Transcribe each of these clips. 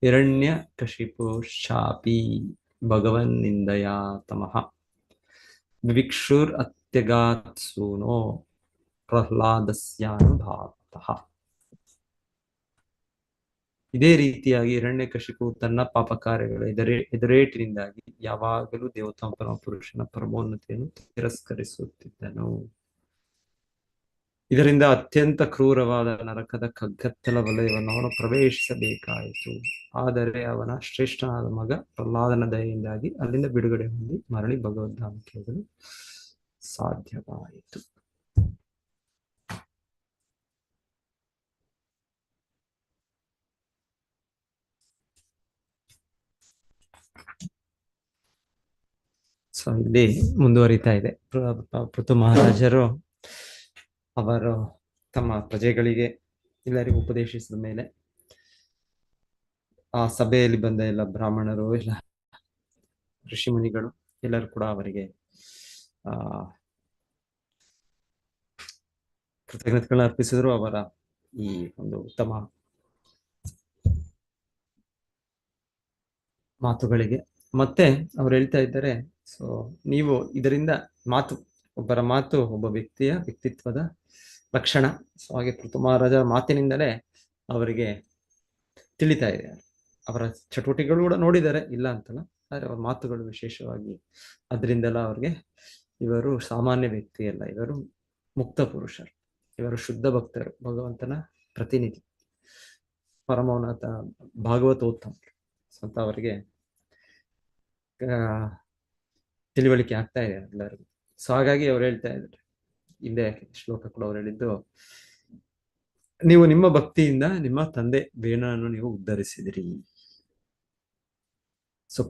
ಹಿರಣ್ಯಕಶಿಪು ಶಾಪಿ ಭಗವನ್ನಿಂದಯಾ ತಮಃ ವಿವಿಕ್ಷುರ್ ಅತ್ಯಗಾತ್ ಸೂನೋ ಪ್ರಹ್ಲಾದಸ್ಯಾನುಭಾತಃ. ಇದೇ ರೀತಿಯಾಗಿ ಹಿರಣ್ಯಕಶಿಪು ತನ್ನ ಪಾಪ ಕಾರ್ಯಗಳ ಎದುರೇಟಿನಿಂದಾಗಿ ಯಾವಾಗಲೂ ದೇವತಾ ಪುರುಷನ ಪರಮೋನ್ನತಿಯನ್ನು ತಿರಸ್ಕರಿಸುತ್ತಿದ್ದನು. ಇದರಿಂದ ಅತ್ಯಂತ ಕ್ರೂರವಾದ ನರಕದ ಕಗ್ಗತ್ತಲ ವಲಯವನ್ನು ಅವನು ಪ್ರವೇಶಿಸಬೇಕಾಯಿತು. ಆದರೆ ಅವನ ಶ್ರೇಷ್ಠನಾದ ಮಗ ಪ್ರಹ್ಲಾದನ ದಯೆಯಿಂದಾಗಿ ಅಲ್ಲಿಂದ ಬಿಡುಗಡೆ ಹೊಂದಿ ಮರಳಿ ಭಗವದ್ಧಾಮಕ್ಕೆ ಹೋಗಲು ಸಾಧ್ಯವಾಯಿತು. ಸೊ ಇಲ್ಲಿ ಮುಂದುವರಿತಾ ಇದೆ. ಪೃಥು ಮಹಾರಾಜರು ಅವರು ತಮ್ಮ ಪ್ರಜೆಗಳಿಗೆ ಎಲ್ಲರಿಗೂ ಉಪದೇಶಿಸಿದ ಮೇಲೆ ಆ ಸಭೆಯಲ್ಲಿ ಬಂದ ಎಲ್ಲ ಬ್ರಾಹ್ಮಣರು, ಎಲ್ಲ ಋಷಿ ಮುನಿಗಳು ಎಲ್ಲರೂ ಕೂಡ ಅವರಿಗೆ ಕೃತಜ್ಞತೆಗಳನ್ನ ಅರ್ಪಿಸಿದ್ರು ಅವರ ಈ ಒಂದು ಉತ್ತಮ ಮಾತುಗಳಿಗೆ. ಮತ್ತೆ ಅವ್ರು ಹೇಳ್ತಾ ಇದ್ದಾರೆ, ಸೊ ನೀವು ಇದರಿಂದ ಒಬ್ಬರ ಮಾತು ಒಬ್ಬ ವ್ಯಕ್ತಿಯ ವ್ಯಕ್ತಿತ್ವದ ಲಕ್ಷಣ. ಸೊ ಹಾಗೆ ಪೃಥು ಮಹಾರಾಜ ಮಾತಿನಿಂದಲೇ ಅವರಿಗೆ ತಿಳಿತಾ ಇದೆ. ಅವರ ಚಟುವಟಿಕೆಗಳು ಕೂಡ ನೋಡಿದ್ದಾರೆ, ಇಲ್ಲ ಅಂತಲ್ಲ, ಆದರೆ ಅವರ ಮಾತುಗಳು ವಿಶೇಷವಾಗಿ ಅದರಿಂದೆಲ್ಲ ಅವ್ರಿಗೆ ಇವರು ಸಾಮಾನ್ಯ ವ್ಯಕ್ತಿ ಅಲ್ಲ, ಇವರು ಮುಕ್ತ ಪುರುಷರು, ಇವರು ಶುದ್ಧ ಭಕ್ತರು, ಭಗವಂತನ ಪ್ರತಿನಿಧಿ, ಪರಮೋನ್ನತ ಭಾಗವತೋತ್ತಮರು ಅಂತ ಅವರಿಗೆ ತಿಳಿವಳಿಕೆ ಆಗ್ತಾ ಇದೆ ಎಲ್ಲರಿಗೂ. ಸೊ ಹಾಗಾಗಿ ಅವ್ರು ಹೇಳ್ತಾ ಇದ್ದಾರೆ, ಹಿಂದೆ ಶ್ಲೋಕ ಕೂಡ ಅವ್ರು ಹೇಳಿದ್ದು, ನೀವು ನಿಮ್ಮ ಭಕ್ತಿಯಿಂದ ನಿಮ್ಮ ತಂದೆ ಬೇಣನನ್ನು ನೀವು ಉದ್ಧರಿಸಿದಿರಿ. ಸೊ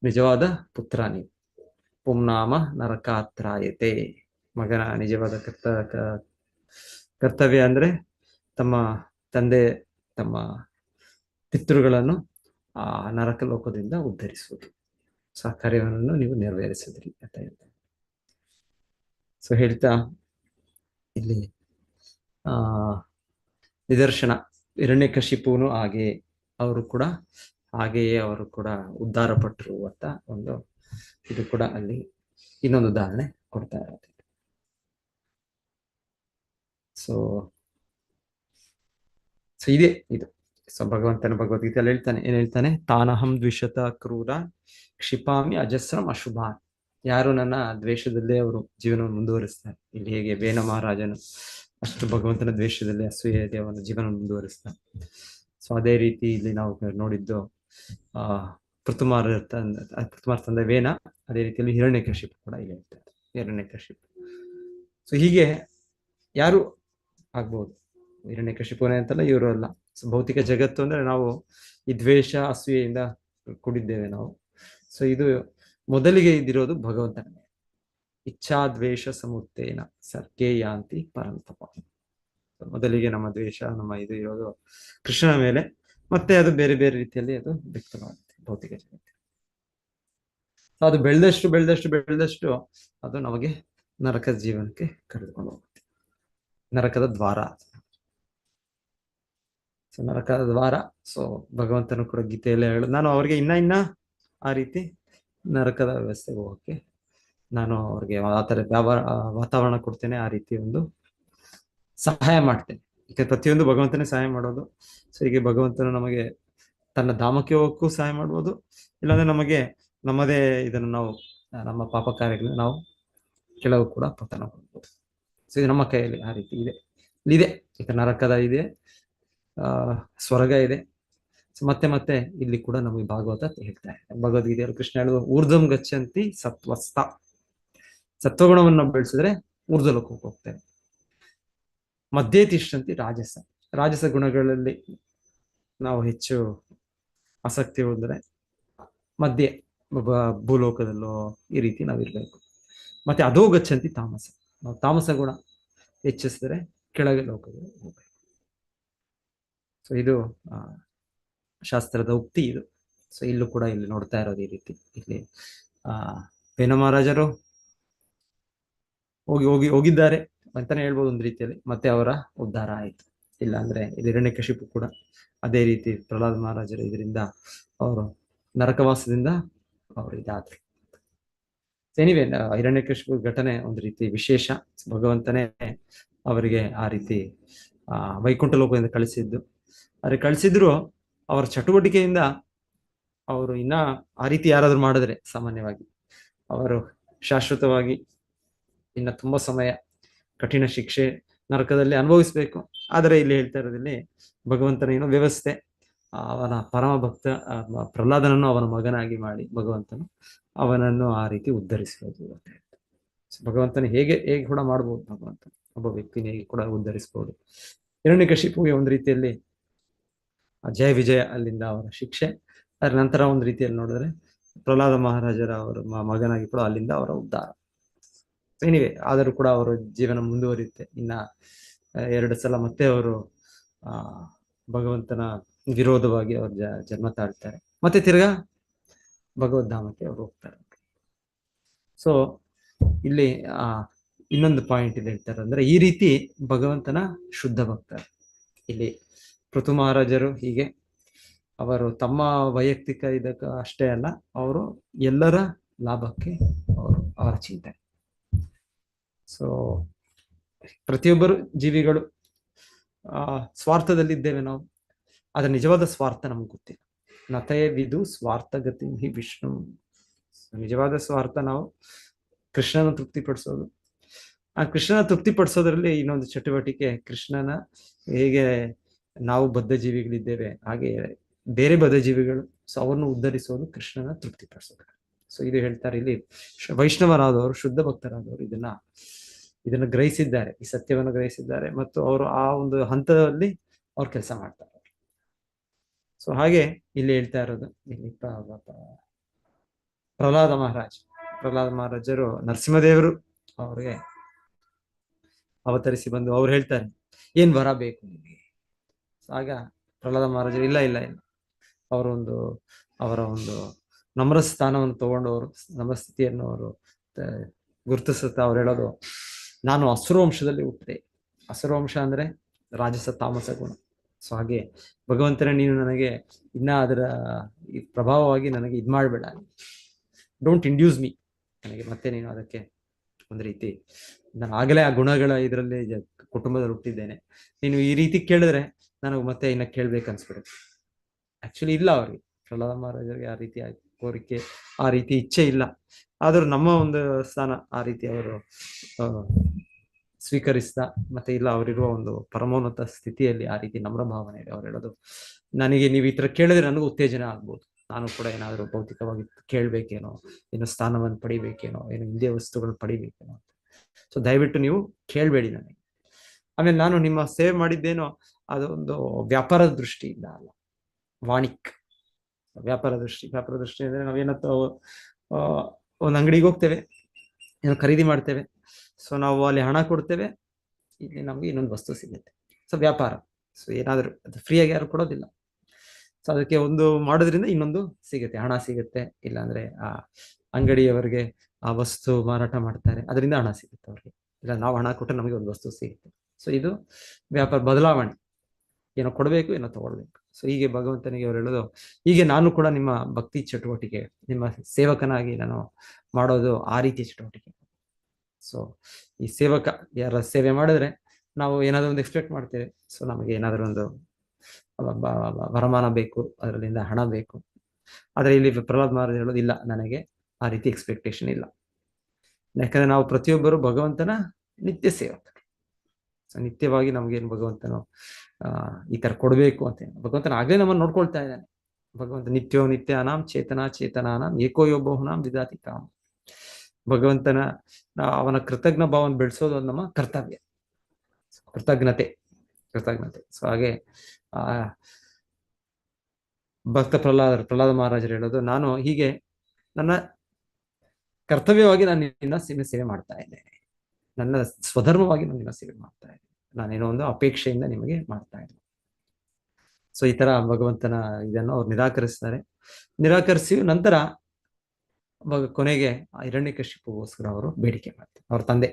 ನಿಜವಾದ ಪುತ್ರ ನೀವು. ಪುಂನಾಮ ನರಕಾತ್ರಾಯತೆ, ಮಗನ ನಿಜವಾದ ಕರ್ತವ್ಯ ಅಂದ್ರೆ ತಮ್ಮ ತಂದೆ ತಮ್ಮ ಪಿತೃಗಳನ್ನು ಆ ನರಕ ಲೋಕದಿಂದ ಉದ್ಧರಿಸುವುದು. ಸೊ ಆ ಕಾರ್ಯವನ್ನು ನೀವು ನೆರವೇರಿಸಿದ್ರಿ ಅಂತ ಹೇಳ್ತಾರೆ. ಸೊ ಹೇಳ್ತಾ ಇಲ್ಲಿ ನಿದರ್ಶನ, ಹಿರಣ್ಯಕಶಿಪುನು ಹಾಗೆಯೇ ಅವರು ಕೂಡ ಉದ್ಧಾರ ಪಟ್ಟರು ಅಂತ ಒಂದು ಇದು ಕೂಡ ಅಲ್ಲಿ ಇನ್ನೊಂದು ಉದಾಹರಣೆ ಕೊಡ್ತಾ ಇರೋದು. ಸೊ ಇದೆ ಇದು. ಸೊ ಭಗವಂತನ ಭಗವದ್ಗೀತೆಯಲ್ಲಿ ಏನ್ ಹೇಳ್ತಾನೆ, ತಾನಹಂ ದ್ವಿಷತ ಕ್ರೂರ ಕ್ಷಿಪಾಮಿ ಅಜಸ್ರಂ ಅಶುಭಾನ್. ಯಾರು ನನ್ನ ದ್ವೇಷದಲ್ಲೇ ಅವರು ಜೀವನವನ್ನು ಮುಂದುವರಿಸ್ತಾರೆ. ಇಲ್ಲಿ ಹೇಗೆ ಬೇನ ಮಹಾರಾಜನು ಅಷ್ಟು ಭಗವಂತನ ದ್ವೇಷದಲ್ಲಿ ಅಸೂಯೆಯಲ್ಲಿ ಅವನ ಜೀವನ ಮುಂದುವರಿಸ್ತಾನೆ. ಸೊ ಅದೇ ರೀತಿ ಇಲ್ಲಿ ನಾವು ನೋಡಿದ್ದು ಪೃಥುಮಾರ ತಂದೆ ವೇನ, ಅದೇ ರೀತಿಯಲ್ಲಿ ಹಿರಣ್ಯಕಶಿಪು ಕೂಡ ಇಲ್ಲಿ ಹೇಳ್ತಾರೆ, ಹಿರಣ್ಯಕಶಿಪು. ಸೊ ಹೀಗೆ ಯಾರು ಆಗ್ಬೋದು, ಹಿರಣ್ಯಕಶಿಪುನೇ ಅಂತಲ್ಲ, ಇವರು ಅಲ್ಲ. ಸೊ ಭೌತಿಕ ಜಗತ್ತು ಅಂದ್ರೆ ನಾವು ಈ ದ್ವೇಷ ಅಸೂಯೆಯಿಂದ ಕೂಡಿದ್ದೇವೆ ನಾವು. ಸೊ ಇದು ಮೊದಲಿಗೆ ಇದಿರೋದು ಭಗವಂತನ ಇಚ್ಛಾ ದ್ವೇಷ ಸಮುತ್ತೇನ ಸರ್ಗೇ ಯಾಂತಿ ಪರಂತಪ. ಮೊದಲಿಗೆ ನಮ್ಮ ದ್ವೇಷ ನಮ್ಮ ಇದು ಇರೋದು ಕೃಷ್ಣನ ಮೇಲೆ, ಮತ್ತೆ ಅದು ಬೇರೆ ಬೇರೆ ರೀತಿಯಲ್ಲಿ ಅದು ವ್ಯಕ್ತವಾಗುತ್ತೆ ಭೌತಿಕ ಜಗತ್ತು. ಅದು ಬೆಳೆದಷ್ಟು ಅದು ನಮಗೆ ನರಕದ ಜೀವನಕ್ಕೆ ಕರೆದುಕೊಂಡು ಹೋಗುತ್ತೆ. ನರಕದ ದ್ವಾರ. ಸೊ ನರಕದ ದ್ವಾರ. ಸೊ ಭಗವಂತನು ಕೂಡ ಗೀತೆಯಲ್ಲೇ ಹೇಳೋದು, ನಾನು ಅವ್ರಿಗೆ ಇನ್ನ ಆ ರೀತಿ ನರಕದ ವ್ಯವಸ್ಥೆಗೆ ಹೋಗಕ್ಕೆ ನಾನು ಅವ್ರಿಗೆ ಆ ಥರ ವಾತಾವರಣ ಕೊಡ್ತೇನೆ, ಆ ರೀತಿ ಒಂದು ಸಹಾಯ ಮಾಡ್ತೇನೆ. ಈಗ ಪ್ರತಿಯೊಂದು ಭಗವಂತನೇ ಸಹಾಯ ಮಾಡೋದು. ಸೊ ಹೀಗೆ ಭಗವಂತನು ನಮಗೆ ತನ್ನ ಧಾಮಕ್ಕೆ ಹೋಗಕ್ಕೂ ಸಹಾಯ ಮಾಡ್ಬೋದು, ಇಲ್ಲಾಂದ್ರೆ ನಮಗೆ ನಮ್ಮದೇ ಇದನ್ನು ನಾವು ನಮ್ಮ ಪಾಪ ಕಾರ್ಯಗಳನ್ನ ನಾವು ಕೆಲವು ಕೂಡ ಪತನ ಮಾಡ್ಬೋದು. ಸೊ ಇದು ನಮ್ಮ ಕೈಯಲ್ಲಿ ಆ ರೀತಿ ಇದೆ. ಈಗ ನರಕದ ಇದೆ, ಸ್ವರ್ಗ ಇದೆ. ಸೊ ಮತ್ತೆ ಇಲ್ಲಿ ಕೂಡ ನಮಗೆ ಭಾಗವತ ಹೇಳ್ತಾ ಇದೆ. ಭಗವದ್ಗೀತೆಯಲ್ಲಿ ಕೃಷ್ಣ ಹೇಳುವ ಊರ್ಧ್ವಂ ಗಚ್ಚಂತಿ ಸತ್ವಸ್ಥ. ಸತ್ವಗುಣವನ್ನು ಬೆಳೆಸಿದ್ರೆ ಊರ್ಧ್ವ ಲೋಕಕ್ಕೆ ಹೋಗ್ತೇವೆ. ಮಧ್ಯೆ ತಿಷ್ಟಂತಿ ರಾಜಸ ಗುಣಗಳಲ್ಲಿ ನಾವು ಹೆಚ್ಚು ಆಸಕ್ತಿ ಹೋದರೆ ಮಧ್ಯೆ ಭೂಲೋಕದಲ್ಲೋ ಈ ರೀತಿ ನಾವಿರ್ಬೇಕು. ಮತ್ತೆ ಅದೋ ಗಚ್ಚಂತಿ ನಾವು ತಾಮಸ ಗುಣ ಹೆಚ್ಚಿಸಿದ್ರೆ ಕೆಳಗೆ ಲೋಕದಲ್ಲಿ ಹೋಗ್ಬೇಕು. ಸೊ ಇದು ಶಾಸ್ತ್ರದ ಉಕ್ತಿ ಇದು. ಸೊ ಇಲ್ಲೂ ಕೂಡ ಇಲ್ಲಿ ನೋಡ್ತಾ ಇರೋದು ಈ ರೀತಿ. ಇಲ್ಲಿ ಬೇನ ಮಹಾರಾಜರು ಹೋಗಿದ್ದಾರೆ ಅಂತಾನೆ ಹೇಳ್ಬೋದು ಒಂದು ರೀತಿಯಲ್ಲಿ. ಮತ್ತೆ ಅವರ ಉದ್ಧಾರ ಆಯಿತು. ಇಲ್ಲ ಅಂದ್ರೆ ಇಲ್ಲಿ ಹಿರಣ್ಯಕಶಿಪು ಕೂಡ ಅದೇ ರೀತಿ ಪ್ರಹ್ಲಾದ ಮಹಾರಾಜರು ಇದರಿಂದ ಅವರು ನರಕವಾಸದಿಂದ ಅವರು ಇದಾದ್ರು. ಎನಿವೆ, ಹಿರಣ್ಯಕಶಿಪು ಘಟನೆ ಒಂದು ರೀತಿ ವಿಶೇಷ. ಭಗವಂತನೇ ಅವರಿಗೆ ಆ ರೀತಿ ವೈಕುಂಠ ಲೋಕದಿಂದ ಕಳಿಸಿದ್ದು. ಆದ್ರೆ ಕಳಿಸಿದ್ರು ಅವರ ಚಟುವಟಿಕೆಯಿಂದ ಅವರು ಇನ್ನ ಆ ರೀತಿ ಯಾರಾದ್ರೂ ಮಾಡಿದ್ರೆ ಸಾಮಾನ್ಯವಾಗಿ ಅವರು ಶಾಶ್ವತವಾಗಿ ಇನ್ನ ತುಂಬಾ ಸಮಯ ಕಠಿಣ ಶಿಕ್ಷೆ ನರಕದಲ್ಲಿ ಅನುಭವಿಸ್ಬೇಕು. ಆದರೆ ಇಲ್ಲಿ ಹೇಳ್ತಾ ಇರೋದಲ್ಲಿ ಭಗವಂತನ ಏನೋ ವ್ಯವಸ್ಥೆ, ಅವನ ಪರಮ ಭಕ್ತ ಪ್ರಹ್ಲಾದನನ್ನು ಅವನ ಮಗನಾಗಿ ಮಾಡಿ ಭಗವಂತನು ಅವನನ್ನು ಆ ರೀತಿ ಉದ್ಧರಿಸಬಹುದು ಅಂತ ಹೇಳ್ತಾರೆ. ಭಗವಂತನ ಹೇಗೆ ಕೂಡ ಮಾಡ್ಬೋದು, ಭಗವಂತ ಒಬ್ಬ ವ್ಯಕ್ತಿನ ಹೇಗೆ ಕೂಡ ಉದ್ಧರಿಸಬಹುದು. ಹಿರಣ್ಯಕಶಿಪುಗೆ ಒಂದು ರೀತಿಯಲ್ಲಿ ಜಯ ವಿಜಯ ಅಲ್ಲಿಂದ ಅವರ ಶಿಕ್ಷೆ, ಅದರ ನಂತರ ಒಂದು ರೀತಿಯಲ್ಲಿ ನೋಡಿದ್ರೆ ಪ್ರಹ್ಲಾದ ಮಹಾರಾಜರ ಅವರ ಮಗನಾಗಿ ಕೂಡ ಅಲ್ಲಿಂದ ಅವರ ಉದ್ಧಾರ. ಎನಿವೆ, ಆದರೂ ಕೂಡ ಅವರ ಜೀವನ ಮುಂದುವರಿಯುತ್ತೆ. ಇನ್ನ 2 ಸಲ ಮತ್ತೆ ಅವರು ಭಗವಂತನ ವಿರೋಧವಾಗಿ ಅವರು ಜನ್ಮ ತಾಳ್ತಾರೆ, ಮತ್ತೆ ತಿರ್ಗಾ ಭಗವದ್ಧಾಮಕ್ಕೆ ಅವರು ಹೋಗ್ತಾರೆ. ಸೊ ಇಲ್ಲಿ ಇನ್ನೊಂದು ಪಾಯಿಂಟ್ ಇಲ್ಲಿ ಹೇಳ್ತಾರೆ ಅಂದ್ರೆ, ಈ ರೀತಿ ಭಗವಂತನ ಶುದ್ಧ ಭಕ್ತರು. ಇಲ್ಲಿ ಪೃಥು ಮಹಾರಾಜರು ಹೀಗೆ ಅವರು ತಮ್ಮ ವೈಯಕ್ತಿಕ ಇದಕ್ಕ ಅಷ್ಟೇ ಅಲ್ಲ, ಅವರು ಎಲ್ಲರ ಲಾಭಕ್ಕೆ ಅವರ ಚಿಂತನೆ. ಸೊ ಪ್ರತಿಯೊಬ್ಬರು ಜೀವಿಗಳು ಸ್ವಾರ್ಥದಲ್ಲಿದ್ದೇವೆ ನಾವು. ಆದ್ರೆ ನಿಜವಾದ ಸ್ವಾರ್ಥ ನಮ್ಗೆ ಗೊತ್ತಿಲ್ಲ. ನತಯ ವಿದು ಸ್ವಾರ್ಥಗತಿ ಹಿ ವಿಷ್ಣು. ನಿಜವಾದ ಸ್ವಾರ್ಥ ನಾವು ಕೃಷ್ಣನ ತೃಪ್ತಿಪಡಿಸೋದು. ಆ ಕೃಷ್ಣನ ತೃಪ್ತಿಪಡಿಸೋದ್ರಲ್ಲಿ ಇನ್ನೊಂದು ಚಟುವಟಿಕೆ, ಕೃಷ್ಣನ ಹೇಗೆ ನಾವು ಬದ್ಧ ಜೀವಿಗಳಿದ್ದೇವೆ ಹಾಗೆ ಬೇರೆ ಬದ್ಧ ಜೀವಿಗಳು, ಸೊ ಅವರನ್ನು ಉದ್ಧರಿಸೋದು, ಕೃಷ್ಣನ ತೃಪ್ತಿಪಡಿಸೋದು. ಸೊ ಇದು ಹೇಳ್ತಾರೆ ಇಲ್ಲಿ. ವೈಷ್ಣವರಾದವರು, ಶುದ್ಧ ಭಕ್ತರಾದವರು ಇದನ್ನ ಗ್ರಹಿಸಿದ್ದಾರೆ, ಈ ಸತ್ಯವನ್ನು ಗ್ರಹಿಸಿದ್ದಾರೆ, ಮತ್ತು ಅವರು ಆ ಒಂದು ಹಂತದಲ್ಲಿ ಅವ್ರು ಕೆಲಸ ಮಾಡ್ತಾರೆ. ಸೊ ಹಾಗೆ ಇಲ್ಲಿ ಹೇಳ್ತಾ ಇರೋದು, ಇಲ್ಲಿ ಪ್ರಹ್ಲಾದ ಮಹಾರಾಜರು ನರಸಿಂಹದೇವರು ಅವ್ರಿಗೆ ಅವತರಿಸಿ ಬಂದು ಅವ್ರು ಹೇಳ್ತಾರೆ, ಏನ್ ವರ ಬೇಕು ನಿಮಗೆ? ಆಗ ಪ್ರಹ್ಲಾದ ಮಹಾರಾಜರು ಇಲ್ಲ ಅವರ ಒಂದು ನಮ್ರ ಸ್ಥಾನವನ್ನು ತಗೊಂಡು ಅವರು ನಮ್ರ ಸ್ಥಿತಿಯನ್ನು ಅವರು ಗುರುತಿಸುತ್ತಾ ಅವ್ರು ಹೇಳೋದು, ನಾನು ಅಸುರವಂಶದಲ್ಲಿ ಹುಟ್ಟಿದೆ. ಅಸುರವಂಶ ಅಂದ್ರೆ ರಾಜಸ ತಾಮಸ ಗುಣ. ಸೊ ಹಾಗೆ ಭಗವಂತನ ನೀನು ನನಗೆ ಇನ್ನ ಅದರ ಈ ಪ್ರಭಾವವಾಗಿ ನನಗೆ ಇದ್ ಮಾಡ್ಬೇಡ, ಡೋಂಟ್ ಇಂಡ್ಯೂಸ್ ಮೀ, ನನಗೆ ಮತ್ತೆ ನೀನು ಅದಕ್ಕೆ ಒಂದು ರೀತಿ, ನಾನು ಆಗಲೇ ಆ ಗುಣಗಳ ಇದರಲ್ಲಿ ಕುಟುಂಬದಲ್ಲಿ ಹುಟ್ಟಿದ್ದೇನೆ, ನೀನು ಈ ರೀತಿ ಕೇಳಿದ್ರೆ ನನಗೆ ಮತ್ತೆ ಇನ್ನ ಕೇಳ್ಬೇಕು ಅನ್ಸ್ಬಿಡುತ್ತೆ. ಆಕ್ಚುಲಿ ಇಲ್ಲ, ಅವ್ರಿಗೆ ಪ್ರಹ್ಲಾದ ಮಹಾರಾಜರಿಗೆ ಆ ರೀತಿ ಕೋರಿಕೆ, ಆ ರೀತಿ ಇಚ್ಛೆ ಇಲ್ಲ. ಆದ್ರೂ ನಮ್ಮ ಒಂದು ಸ್ಥಾನ ಆ ರೀತಿ ಅವರು ಸ್ವೀಕರಿಸ್ತಾ, ಮತ್ತೆ ಇಲ್ಲ ಅವರಿರುವ ಒಂದು ಪರಮೋನ್ನತ ಸ್ಥಿತಿಯಲ್ಲಿ ಆ ರೀತಿ ನಮ್ರ ಭಾವನೆ ಇದೆ. ಅವ್ರು ಹೇಳೋದು, ನನಗೆ ನೀವು ಈ ತರ ಕೇಳಿದ್ರೆ ನನಗೂ ಉತ್ತೇಜನ ಆಗ್ಬೋದು, ನಾನು ಕೂಡ ಏನಾದರೂ ಭೌತಿಕವಾಗಿ ಕೇಳ್ಬೇಕೇನೋ, ಏನೋ ಸ್ಥಾನವನ್ನು ಪಡಿಬೇಕೇನೋ, ಏನೋ ಇಂದ್ರಿಯ ವಸ್ತುಗಳನ್ನ ಪಡಿಬೇಕೇನೋ ಅಂತ. ಸೊ ದಯವಿಟ್ಟು ನೀವು ಕೇಳಬೇಡಿ ನನಗೆ. ಆಮೇಲೆ ನಾನು ನಿಮ್ಮ ಸೇವೆ ಮಾಡಿದ್ದೇನೋ ಅದೊಂದು ವ್ಯಾಪಾರದ ದೃಷ್ಟಿಯಿಂದ ಅಲ್ಲ, ವಾಣಿಕ್ ವ್ಯಾಪಾರ ದೃಷ್ಟಿ ಅಂದ್ರೆ ನಾವೇನತ್ತ ಒಂದು ಅಂಗಡಿಗೆ ಹೋಗ್ತೇವೆ, ಏನೋ ಖರೀದಿ ಮಾಡ್ತೇವೆ, ಸೊ ನಾವು ಅಲ್ಲಿ ಹಣ ಕೊಡ್ತೇವೆ, ಇಲ್ಲಿ ನಮ್ಗೆ ಇನ್ನೊಂದು ವಸ್ತು ಸಿಗುತ್ತೆ. ಸೊ ವ್ಯಾಪಾರ, ಸೊ ಏನಾದ್ರು ಅದು ಫ್ರೀಯಾಗಿ ಯಾರು ಕೊಡೋದಿಲ್ಲ. ಸೊ ಅದಕ್ಕೆ ಒಂದು ಮಾಡೋದ್ರಿಂದ ಇನ್ನೊಂದು ಸಿಗುತ್ತೆ, ಹಣ ಸಿಗುತ್ತೆ. ಇಲ್ಲಾಂದ್ರೆ ಆ ಅಂಗಡಿಯವರಿಗೆ ಆ ವಸ್ತು ಮಾರಾಟ ಮಾಡ್ತಾರೆ, ಅದರಿಂದ ಹಣ ಸಿಗುತ್ತೆ ಅವ್ರಿಗೆ. ಇಲ್ಲ ನಾವು ಹಣ ಕೊಟ್ಟರೆ ನಮಗೆ ಒಂದು ವಸ್ತು ಸಿಗುತ್ತೆ. ಸೊ ಇದು ವ್ಯಾಪಾರ ಬದಲಾವಣೆ, ಏನೋ ಕೊಡಬೇಕು, ಏನೋ ತಗೊಳ್ಬೇಕು. ಸೊ ಹೀಗೆ ಭಗವಂತನಿಗೆ ಅವ್ರು ಹೇಳೋದು, ಹೀಗೆ ನಾನು ಕೂಡ ನಿಮ್ಮ ಭಕ್ತಿ ಚಟುವಟಿಕೆ, ನಿಮ್ಮ ಸೇವಕನಾಗಿ ನಾನು ಮಾಡೋದು ಆ ರೀತಿಯ ಚಟುವಟಿಕೆ. ಸೊ ಈ ಸೇವಕ ಯಾರ ಸೇವೆ ಮಾಡಿದ್ರೆ ನಾವು ಏನಾದ್ರು ಒಂದು ಎಕ್ಸ್ಪೆಕ್ಟ್ ಮಾಡ್ತೇವೆ. ಸೊ ನಮಗೆ ಏನಾದ್ರು ಒಂದು ವರಮಾನ ಬೇಕು, ಅದರಲ್ಲಿಂದ ಹಣ ಬೇಕು. ಆದ್ರೆ ಇಲ್ಲಿ ಪ್ರಹ್ಲಾದ್ ಮಹಾರಾಜ್ ಹೇಳೋದು, ಇಲ್ಲ, ನನಗೆ ಆ ರೀತಿ ಎಕ್ಸ್ಪೆಕ್ಟೇಷನ್ ಇಲ್ಲ. ಯಾಕಂದ್ರೆ ನಾವು ಪ್ರತಿಯೊಬ್ಬರು ಭಗವಂತನ ನಿತ್ಯ ಸೇವಕರು. ಸೊ ನಿತ್ಯವಾಗಿ ನಮ್ಗೇನು ಭಗವಂತನು ಈ ತರ ಕೊಡ್ಬೇಕು ಅಂತ ಭಗವಂತನ ಆಗ್ಲೇ ನಮ್ಮನ್ನು ನೋಡ್ಕೊಳ್ತಾ ಇದ್ದಾನೆ. ಭಗವಂತ ನಿತ್ಯೋ ನಿತ್ಯಾನಾಂ ಚೇತನಾನಾಂ ಏಕೋಯೋಬಹುನಾಂ ವಿದಾತಿ ಕಾಮ. ಭಗವಂತನ ಅವನ ಕೃತಜ್ಞ ಭಾವನ ಬೆಳೆಸೋದು ನಮ್ಮ ಕರ್ತವ್ಯ, ಕೃತಜ್ಞತೆ. ಸೊ ಹಾಗೆ ಭಕ್ತ ಪ್ರಹ್ಲಾದ ಮಹಾರಾಜರು ಹೇಳೋದು, ನಾನು ಹೀಗೆ ನನ್ನ ಕರ್ತವ್ಯವಾಗಿ ನಾನು ನಿನ್ನ ಸೇವೆ ಮಾಡ್ತಾ ಇದ್ದೇನೆ, ನನ್ನ ಸ್ವಧರ್ಮವಾಗಿ ನಾನು ನಿನ್ನ ಸೇವೆ ಮಾಡ್ತಾ ಇದ್ದೇನೆ, ನಾನೇನೋ ಒಂದು ಅಪೇಕ್ಷೆಯಿಂದ ನಿಮಗೆ ಮಾಡ್ತಾ ಇದ್ದೇನೆ. ಸೊ ಈ ತರ ಭಗವಂತನ ಇದನ್ನು ಅವ್ರು ನಿರಾಕರಿಸಿ ನಂತರ ಕೊನೆಗೆ ಹಿರಣ್ಯಕಶಿಪುಗೋಸ್ಕರ ಅವರು ಬೇಡಿಕೆ ಮಾಡ್ತಾರೆ. ಅವ್ರ ತಂದೆ,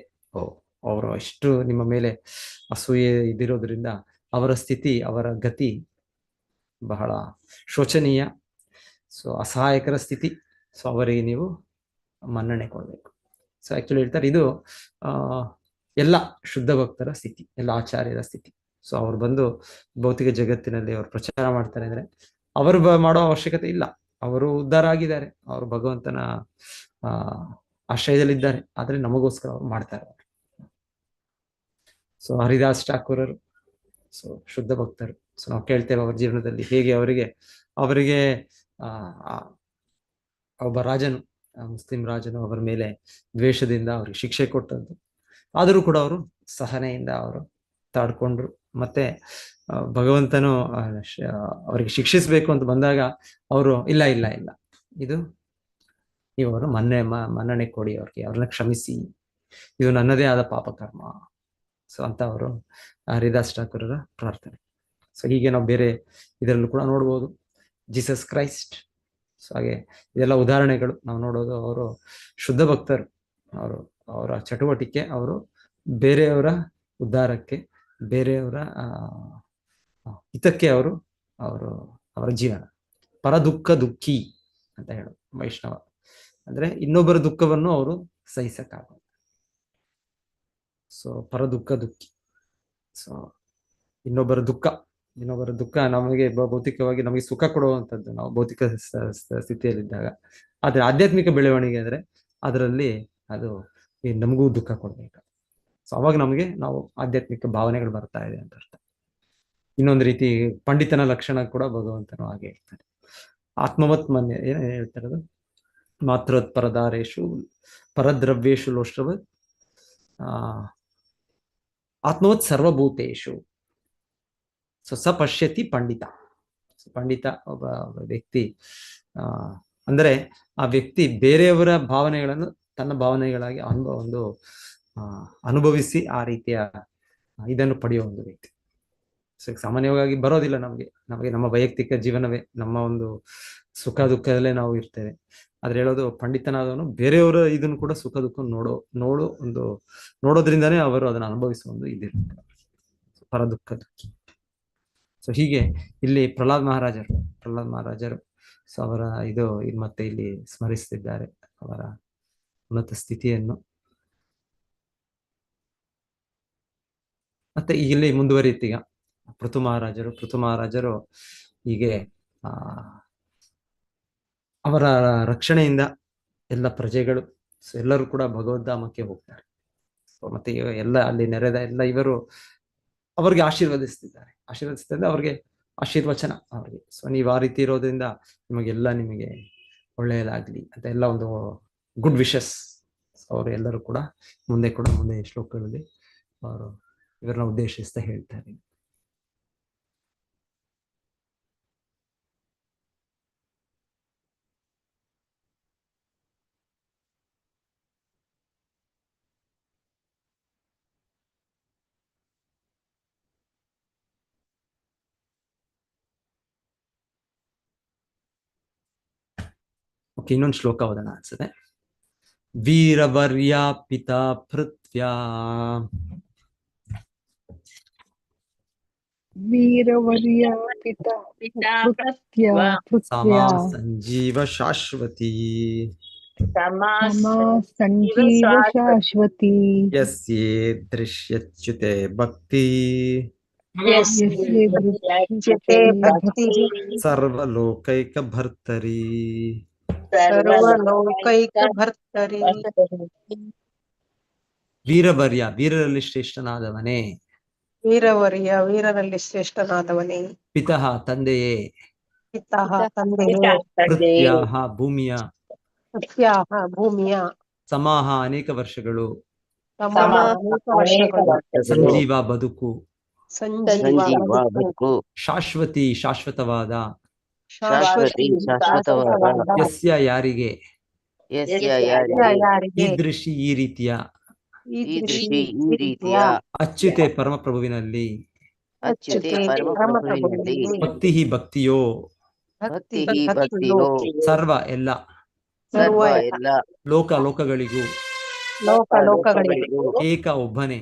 ಅವರು ಅಷ್ಟು ನಿಮ್ಮ ಮೇಲೆ ಅಸೂಯೆ ಇದಿರೋದ್ರಿಂದ ಅವರ ಸ್ಥಿತಿ, ಅವರ ಗತಿ ಬಹಳ ಶೋಚನೀಯ. ಸೊ ಅಸಹಾಯಕರ ಸ್ಥಿತಿ. ಸೊ ಅವರಿಗೆ ನೀವು ಮನ್ನಣೆ ಕೊಡಬೇಕು. ಸೊ ಆಕ್ಚುಲಿ ಹೇಳ್ತಾರೆ ಇದು ಎಲ್ಲ ಶುದ್ಧ ಭಕ್ತರ ಸ್ಥಿತಿ, ಎಲ್ಲ ಆಚಾರ್ಯರ ಸ್ಥಿತಿ. ಸೊ ಅವ್ರು ಬಂದು ಭೌತಿಕ ಜಗತ್ತಿನಲ್ಲಿ ಅವ್ರು ಪ್ರಚಾರ ಮಾಡ್ತಾರೆ ಅಂದ್ರೆ ಅವರು ಮಾಡೋ ಅವಶ್ಯಕತೆ ಇಲ್ಲ. ಅವರು ಉದ್ಧಾರ ಆಗಿದ್ದಾರೆ, ಅವರು ಭಗವಂತನ ಆಶ್ರಯದಲ್ಲಿದ್ದಾರೆ, ಆದ್ರೆ ನಮಗೋಸ್ಕರ ಅವ್ರು ಮಾಡ್ತಾರೆ. ಸೊ ಹರಿದಾಸ್ ಠಾಕೂರರು ಸೊ ಶುದ್ಧ ಭಕ್ತರು. ಸೊ ನಾವು ಕೇಳ್ತೇವೆ ಅವ್ರ ಜೀವನದಲ್ಲಿ ಹೇಗೆ ಅವರಿಗೆ ಒಬ್ಬ ರಾಜನು, ಮುಸ್ಲಿಂ ರಾಜನು ಅವರ ಮೇಲೆ ದ್ವೇಷದಿಂದ ಅವ್ರಿಗೆ ಶಿಕ್ಷೆ ಕೊಟ್ಟದ್ದು. ಆದರೂ ಕೂಡ ಅವರು ಸಹನೆಯಿಂದ ಅವರು ತಾಡ್ಕೊಂಡ್ರು. ಮತ್ತೆ ಭಗವಂತನು ಅವರಿಗೆ ಶಿಕ್ಷಿಸ್ಬೇಕು ಅಂತ ಬಂದಾಗ ಅವರು ಇಲ್ಲ ಇಲ್ಲ ಇಲ್ಲ, ಇದು ನೀವು ಅವರು ಮನ್ನಣೆ ಕೊಡಿ, ಅವ್ರನ್ನ ಕ್ಷಮಿಸಿ, ಇದು ನನ್ನದೇ ಆದ ಪಾಪಕರ್ಮ. ಸೊ ಅಂತ ಅವರು ಹರಿದಾಸ್ ಠಾಕೂರರ ಪ್ರಾರ್ಥನೆ. ಸೊ ಹೀಗೆ ನಾವು ಬೇರೆ ಇದರಲ್ಲೂ ಕೂಡ ನೋಡ್ಬೋದು. Jesus Christ. ಸೊ ಹಾಗೆ ಇದೆಲ್ಲ ಉದಾಹರಣೆಗಳು ನಾವು ನೋಡೋದು. ಅವರು ಶುದ್ಧ ಭಕ್ತರು, ಅವರ ಚಟುವಟಿಕೆ, ಅವರು ಬೇರೆಯವರ ಉದ್ಧಾರಕ್ಕೆ, ಬೇರೆಯವರ ಹಿತಕ್ಕೆ ಅವರ ಜೀವನ. ಪರದುಃಖ ದುಃಖಿ ಅಂತ ಹೇಳು ವೈಷ್ಣವ ಅಂದ್ರೆ ಇನ್ನೊಬ್ಬರ ದುಃಖವನ್ನು ಅವರು ಸಹಿಸಕ್ಕಾಗಲ್ಲ. ಸೊ ಪರದುಃಖ ದುಃಖಿ. ಸೊ ಇನ್ನೊಬ್ಬರ ದುಃಖ ನಮಗೆ ಭೌತಿಕವಾಗಿ ನಮಗೆ ಸುಖ ಕೊಡುವಂಥದ್ದು ನಾವು ಭೌತಿಕ ಸ್ಥಿತಿಯಲ್ಲಿದ್ದಾಗ. ಆದ್ರೆ ಆಧ್ಯಾತ್ಮಿಕ ಬೆಳವಣಿಗೆ ಅಂದ್ರೆ ಅದರಲ್ಲಿ ಅದು ನಮಗೂ ದುಃಖ ಕೊಡ್ಬೇಕು. ಸೊ ಅವಾಗ ನಾವು ಆಧ್ಯಾತ್ಮಿಕ ಭಾವನೆಗಳು ಬರ್ತಾ ಇದೆ ಅಂತ ಅರ್ಥ. ಇನ್ನೊಂದು ರೀತಿ ಪಂಡಿತನ ಲಕ್ಷಣ ಕೂಡ ಭಗವಂತನು ಹಾಗೆ ಹೇಳ್ತಾನೆ. ಆತ್ಮವತ್ ಮನ್ಯ ಏನ್ ಹೇಳ್ತಾರದು, ಮಾತೃತ್ ಪರದಾರೇಶು ಪರದ್ರವ್ಯೇಶು ಲೋಷ್ಟ್ರವತ್ ಆತ್ಮವತ್ ಸರ್ವಭೂತೇಶು. ಸೊ ಸ ಪಶ್ಯತಿ ಪಂಡಿತ. ಪಂಡಿತ ಒಬ್ಬ ವ್ಯಕ್ತಿ ಅಂದ್ರೆ ಆ ವ್ಯಕ್ತಿ ಬೇರೆಯವರ ಭಾವನೆಗಳನ್ನು ತನ್ನ ಭಾವನೆಗಳಾಗಿ ಅನುಭವಿಸಿ ಆ ರೀತಿಯ ಇದನ್ನು ಪಡೆಯುವ ಒಂದು ವ್ಯಕ್ತಿ. ಸೊ ಸಾಮಾನ್ಯವಾಗಿ ಬರೋದಿಲ್ಲ ನಮಗೆ ನಮ್ಮ ವೈಯಕ್ತಿಕ ಜೀವನವೇ, ನಮ್ಮ ಒಂದು ಸುಖ ದುಃಖದಲ್ಲೇ ನಾವು ಇರ್ತೇವೆ. ಆದ್ರೆ ಹೇಳೋದು ಪಂಡಿತನಾದವನು ಬೇರೆಯವರ ಇದನ್ನು ಕೂಡ ಸುಖ ದುಃಖ ನೋಡೋದ್ರಿಂದಾನೇ ಅವರು ಅದನ್ನು ಅನುಭವಿಸುವ ಒಂದು ಇದಿರುತ್ತೆ, ಪರದುಃಖ ದುಃಖಿ. ಸೊ ಹೀಗೆ ಇಲ್ಲಿ ಪ್ರಹ್ಲಾದ್ ಮಹಾರಾಜರು ಸೊ ಅವರ ಇದು ಮತ್ತೆ ಇಲ್ಲಿ ಸ್ಮರಿಸ್ತಿದ್ದಾರೆ ಅವರ ಉನ್ನತ ಸ್ಥಿತಿಯನ್ನು. ಮತ್ತೆ ಇಲ್ಲಿ ಮುಂದುವರಿತೀಗ ಪೃಥು ಮಹಾರಾಜರು ಹೀಗೆ ಅವರ ರಕ್ಷಣೆಯಿಂದ ಎಲ್ಲ ಪ್ರಜೆಗಳು ಎಲ್ಲರೂ ಕೂಡ ಭಗವದ್ಧಾಮಕ್ಕೆ ಹೋಗ್ತಾರೆ. ಮತ್ತೆ ಎಲ್ಲ ಅಲ್ಲಿ ನೆರೆದ ಎಲ್ಲ ಇವರು ಅವ್ರಿಗೆ ಆಶೀರ್ವದಿಸ್ತಿದ್ದಾರೆ. ಅವ್ರಿಗೆ ಆಶೀರ್ವಚನ ಅವ್ರಿಗೆ. ಸೊ ನೀವು ಆ ರೀತಿ ಇರೋದ್ರಿಂದ ನಿಮಗೆ ಒಳ್ಳೆಯದಾಗ್ಲಿ ಅಂತ ಎಲ್ಲ ಒಂದು ಗುಡ್ ವಿಶಸ್ ಅವರು ಎಲ್ಲರೂ ಕೂಡ ಮುಂದೆ ಶ್ಲೋಕಗಳಲ್ಲಿ ಅವರು ಇವರನ್ನ ಉದ್ದೇಶಿಸ್ತಾ ಹೇಳ್ತಾರೆ. ಓಕೆ, ಇನ್ನೊಂದು ಶ್ಲೋಕ ಓದೋಣ ಅನ್ಸುತ್ತೆ. ವೀರವರ್ಯ ಪಿತಾ ಪೃಥ್ವ್ಯಾ ಸಮಾ ಸಂಜೀವ ಶಾಶ್ವತಿ ಯಸ್ಯೇ ದೃಶ್ಯಚ್ಯುತೆ ಭಕ್ತಿ ಸರ್ವಲೋಕೈಕ ಭರ್ತರಿ. ವೀರವರ್ಯ, ವೀರರಲ್ಲಿ ಶ್ರೇಷ್ಠನಾದವನೇ. ವೀರರಲ್ಲಿ ಶ್ರೇಷ್ಠನಾದವನೇ. ಪಿತಃ, ತಂದೆಯೇ. ಪೃಥ್ವ್ಯಾಃ, ಭೂಮಿಯ. ಸಮಾಹ, ಅನೇಕ ವರ್ಷಗಳು. ಸಂಜೀವ, ಬದುಕು. ಶಾಶ್ವತಿ, ಶಾಶ್ವತವಾದ. ಯಸ್ಯ, ಯಾರಿಗೆ. ಈದೃಶಿ, ಈ ರೀತಿಯ. ಅಚ್ಯುತೆ, ಪರಮಪ್ರಭುವಿನಲ್ಲಿ. ಭಕ್ತಿ, ಭಕ್ತಿಯೋ. ಸರ್ವ, ಎಲ್ಲ. ಲೋಕಗಳಿಗೂ. ಏಕ, ಒಬ್ಬನೇ.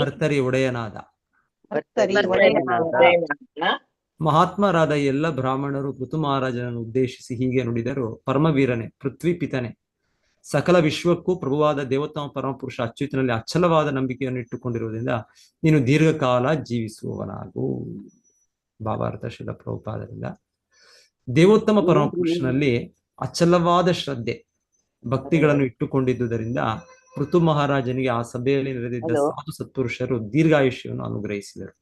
ಭರ್ತರಿ, ಒಡೆಯನಾದ. ಮಹಾತ್ಮರಾದ ಎಲ್ಲ ಬ್ರಾಹ್ಮಣರು ಪೃಥು ಮಹಾರಾಜನನ್ನು ಉದ್ದೇಶಿಸಿ ಹೀಗೆ ನುಡಿದರು: ಪರಮವೀರನೇ, ಪೃಥ್ವಿ ಪಿತನೆ, ಸಕಲ ವಿಶ್ವಕ್ಕೂ ಪ್ರಭುವಾದ ದೇವೋತ್ತಮ ಪರಮಪುರುಷ ಅಚ್ಯುತನಲ್ಲಿ ಅಚಲವಾದ ನಂಬಿಕೆಯನ್ನು ಇಟ್ಟುಕೊಂಡಿರುವುದರಿಂದ ನೀನು ದೀರ್ಘಕಾಲ ಜೀವಿಸುವವನಾಗು. ಭಾವಾರ್ಥ ಶ್ರೀಲ ಪ್ರಭುಪಾದರಿಂದ. ದೇವೋತ್ತಮ ಪರಮಪುರುಷನಲ್ಲಿ ಅಚಲವಾದ ಶ್ರದ್ಧೆ ಭಕ್ತಿಗಳನ್ನು ಇಟ್ಟುಕೊಂಡಿದ್ದುದರಿಂದ ಪೃಥು ಮಹಾರಾಜನಿಗೆ ಆ ಸಭೆಯಲ್ಲಿ ನೆರೆದಿದ್ದ ಸಾಧು ಸತ್ಪುರುಷರು ದೀರ್ಘಾಯುಷ್ಯವನ್ನು ಅನುಗ್ರಹಿಸಿದರು.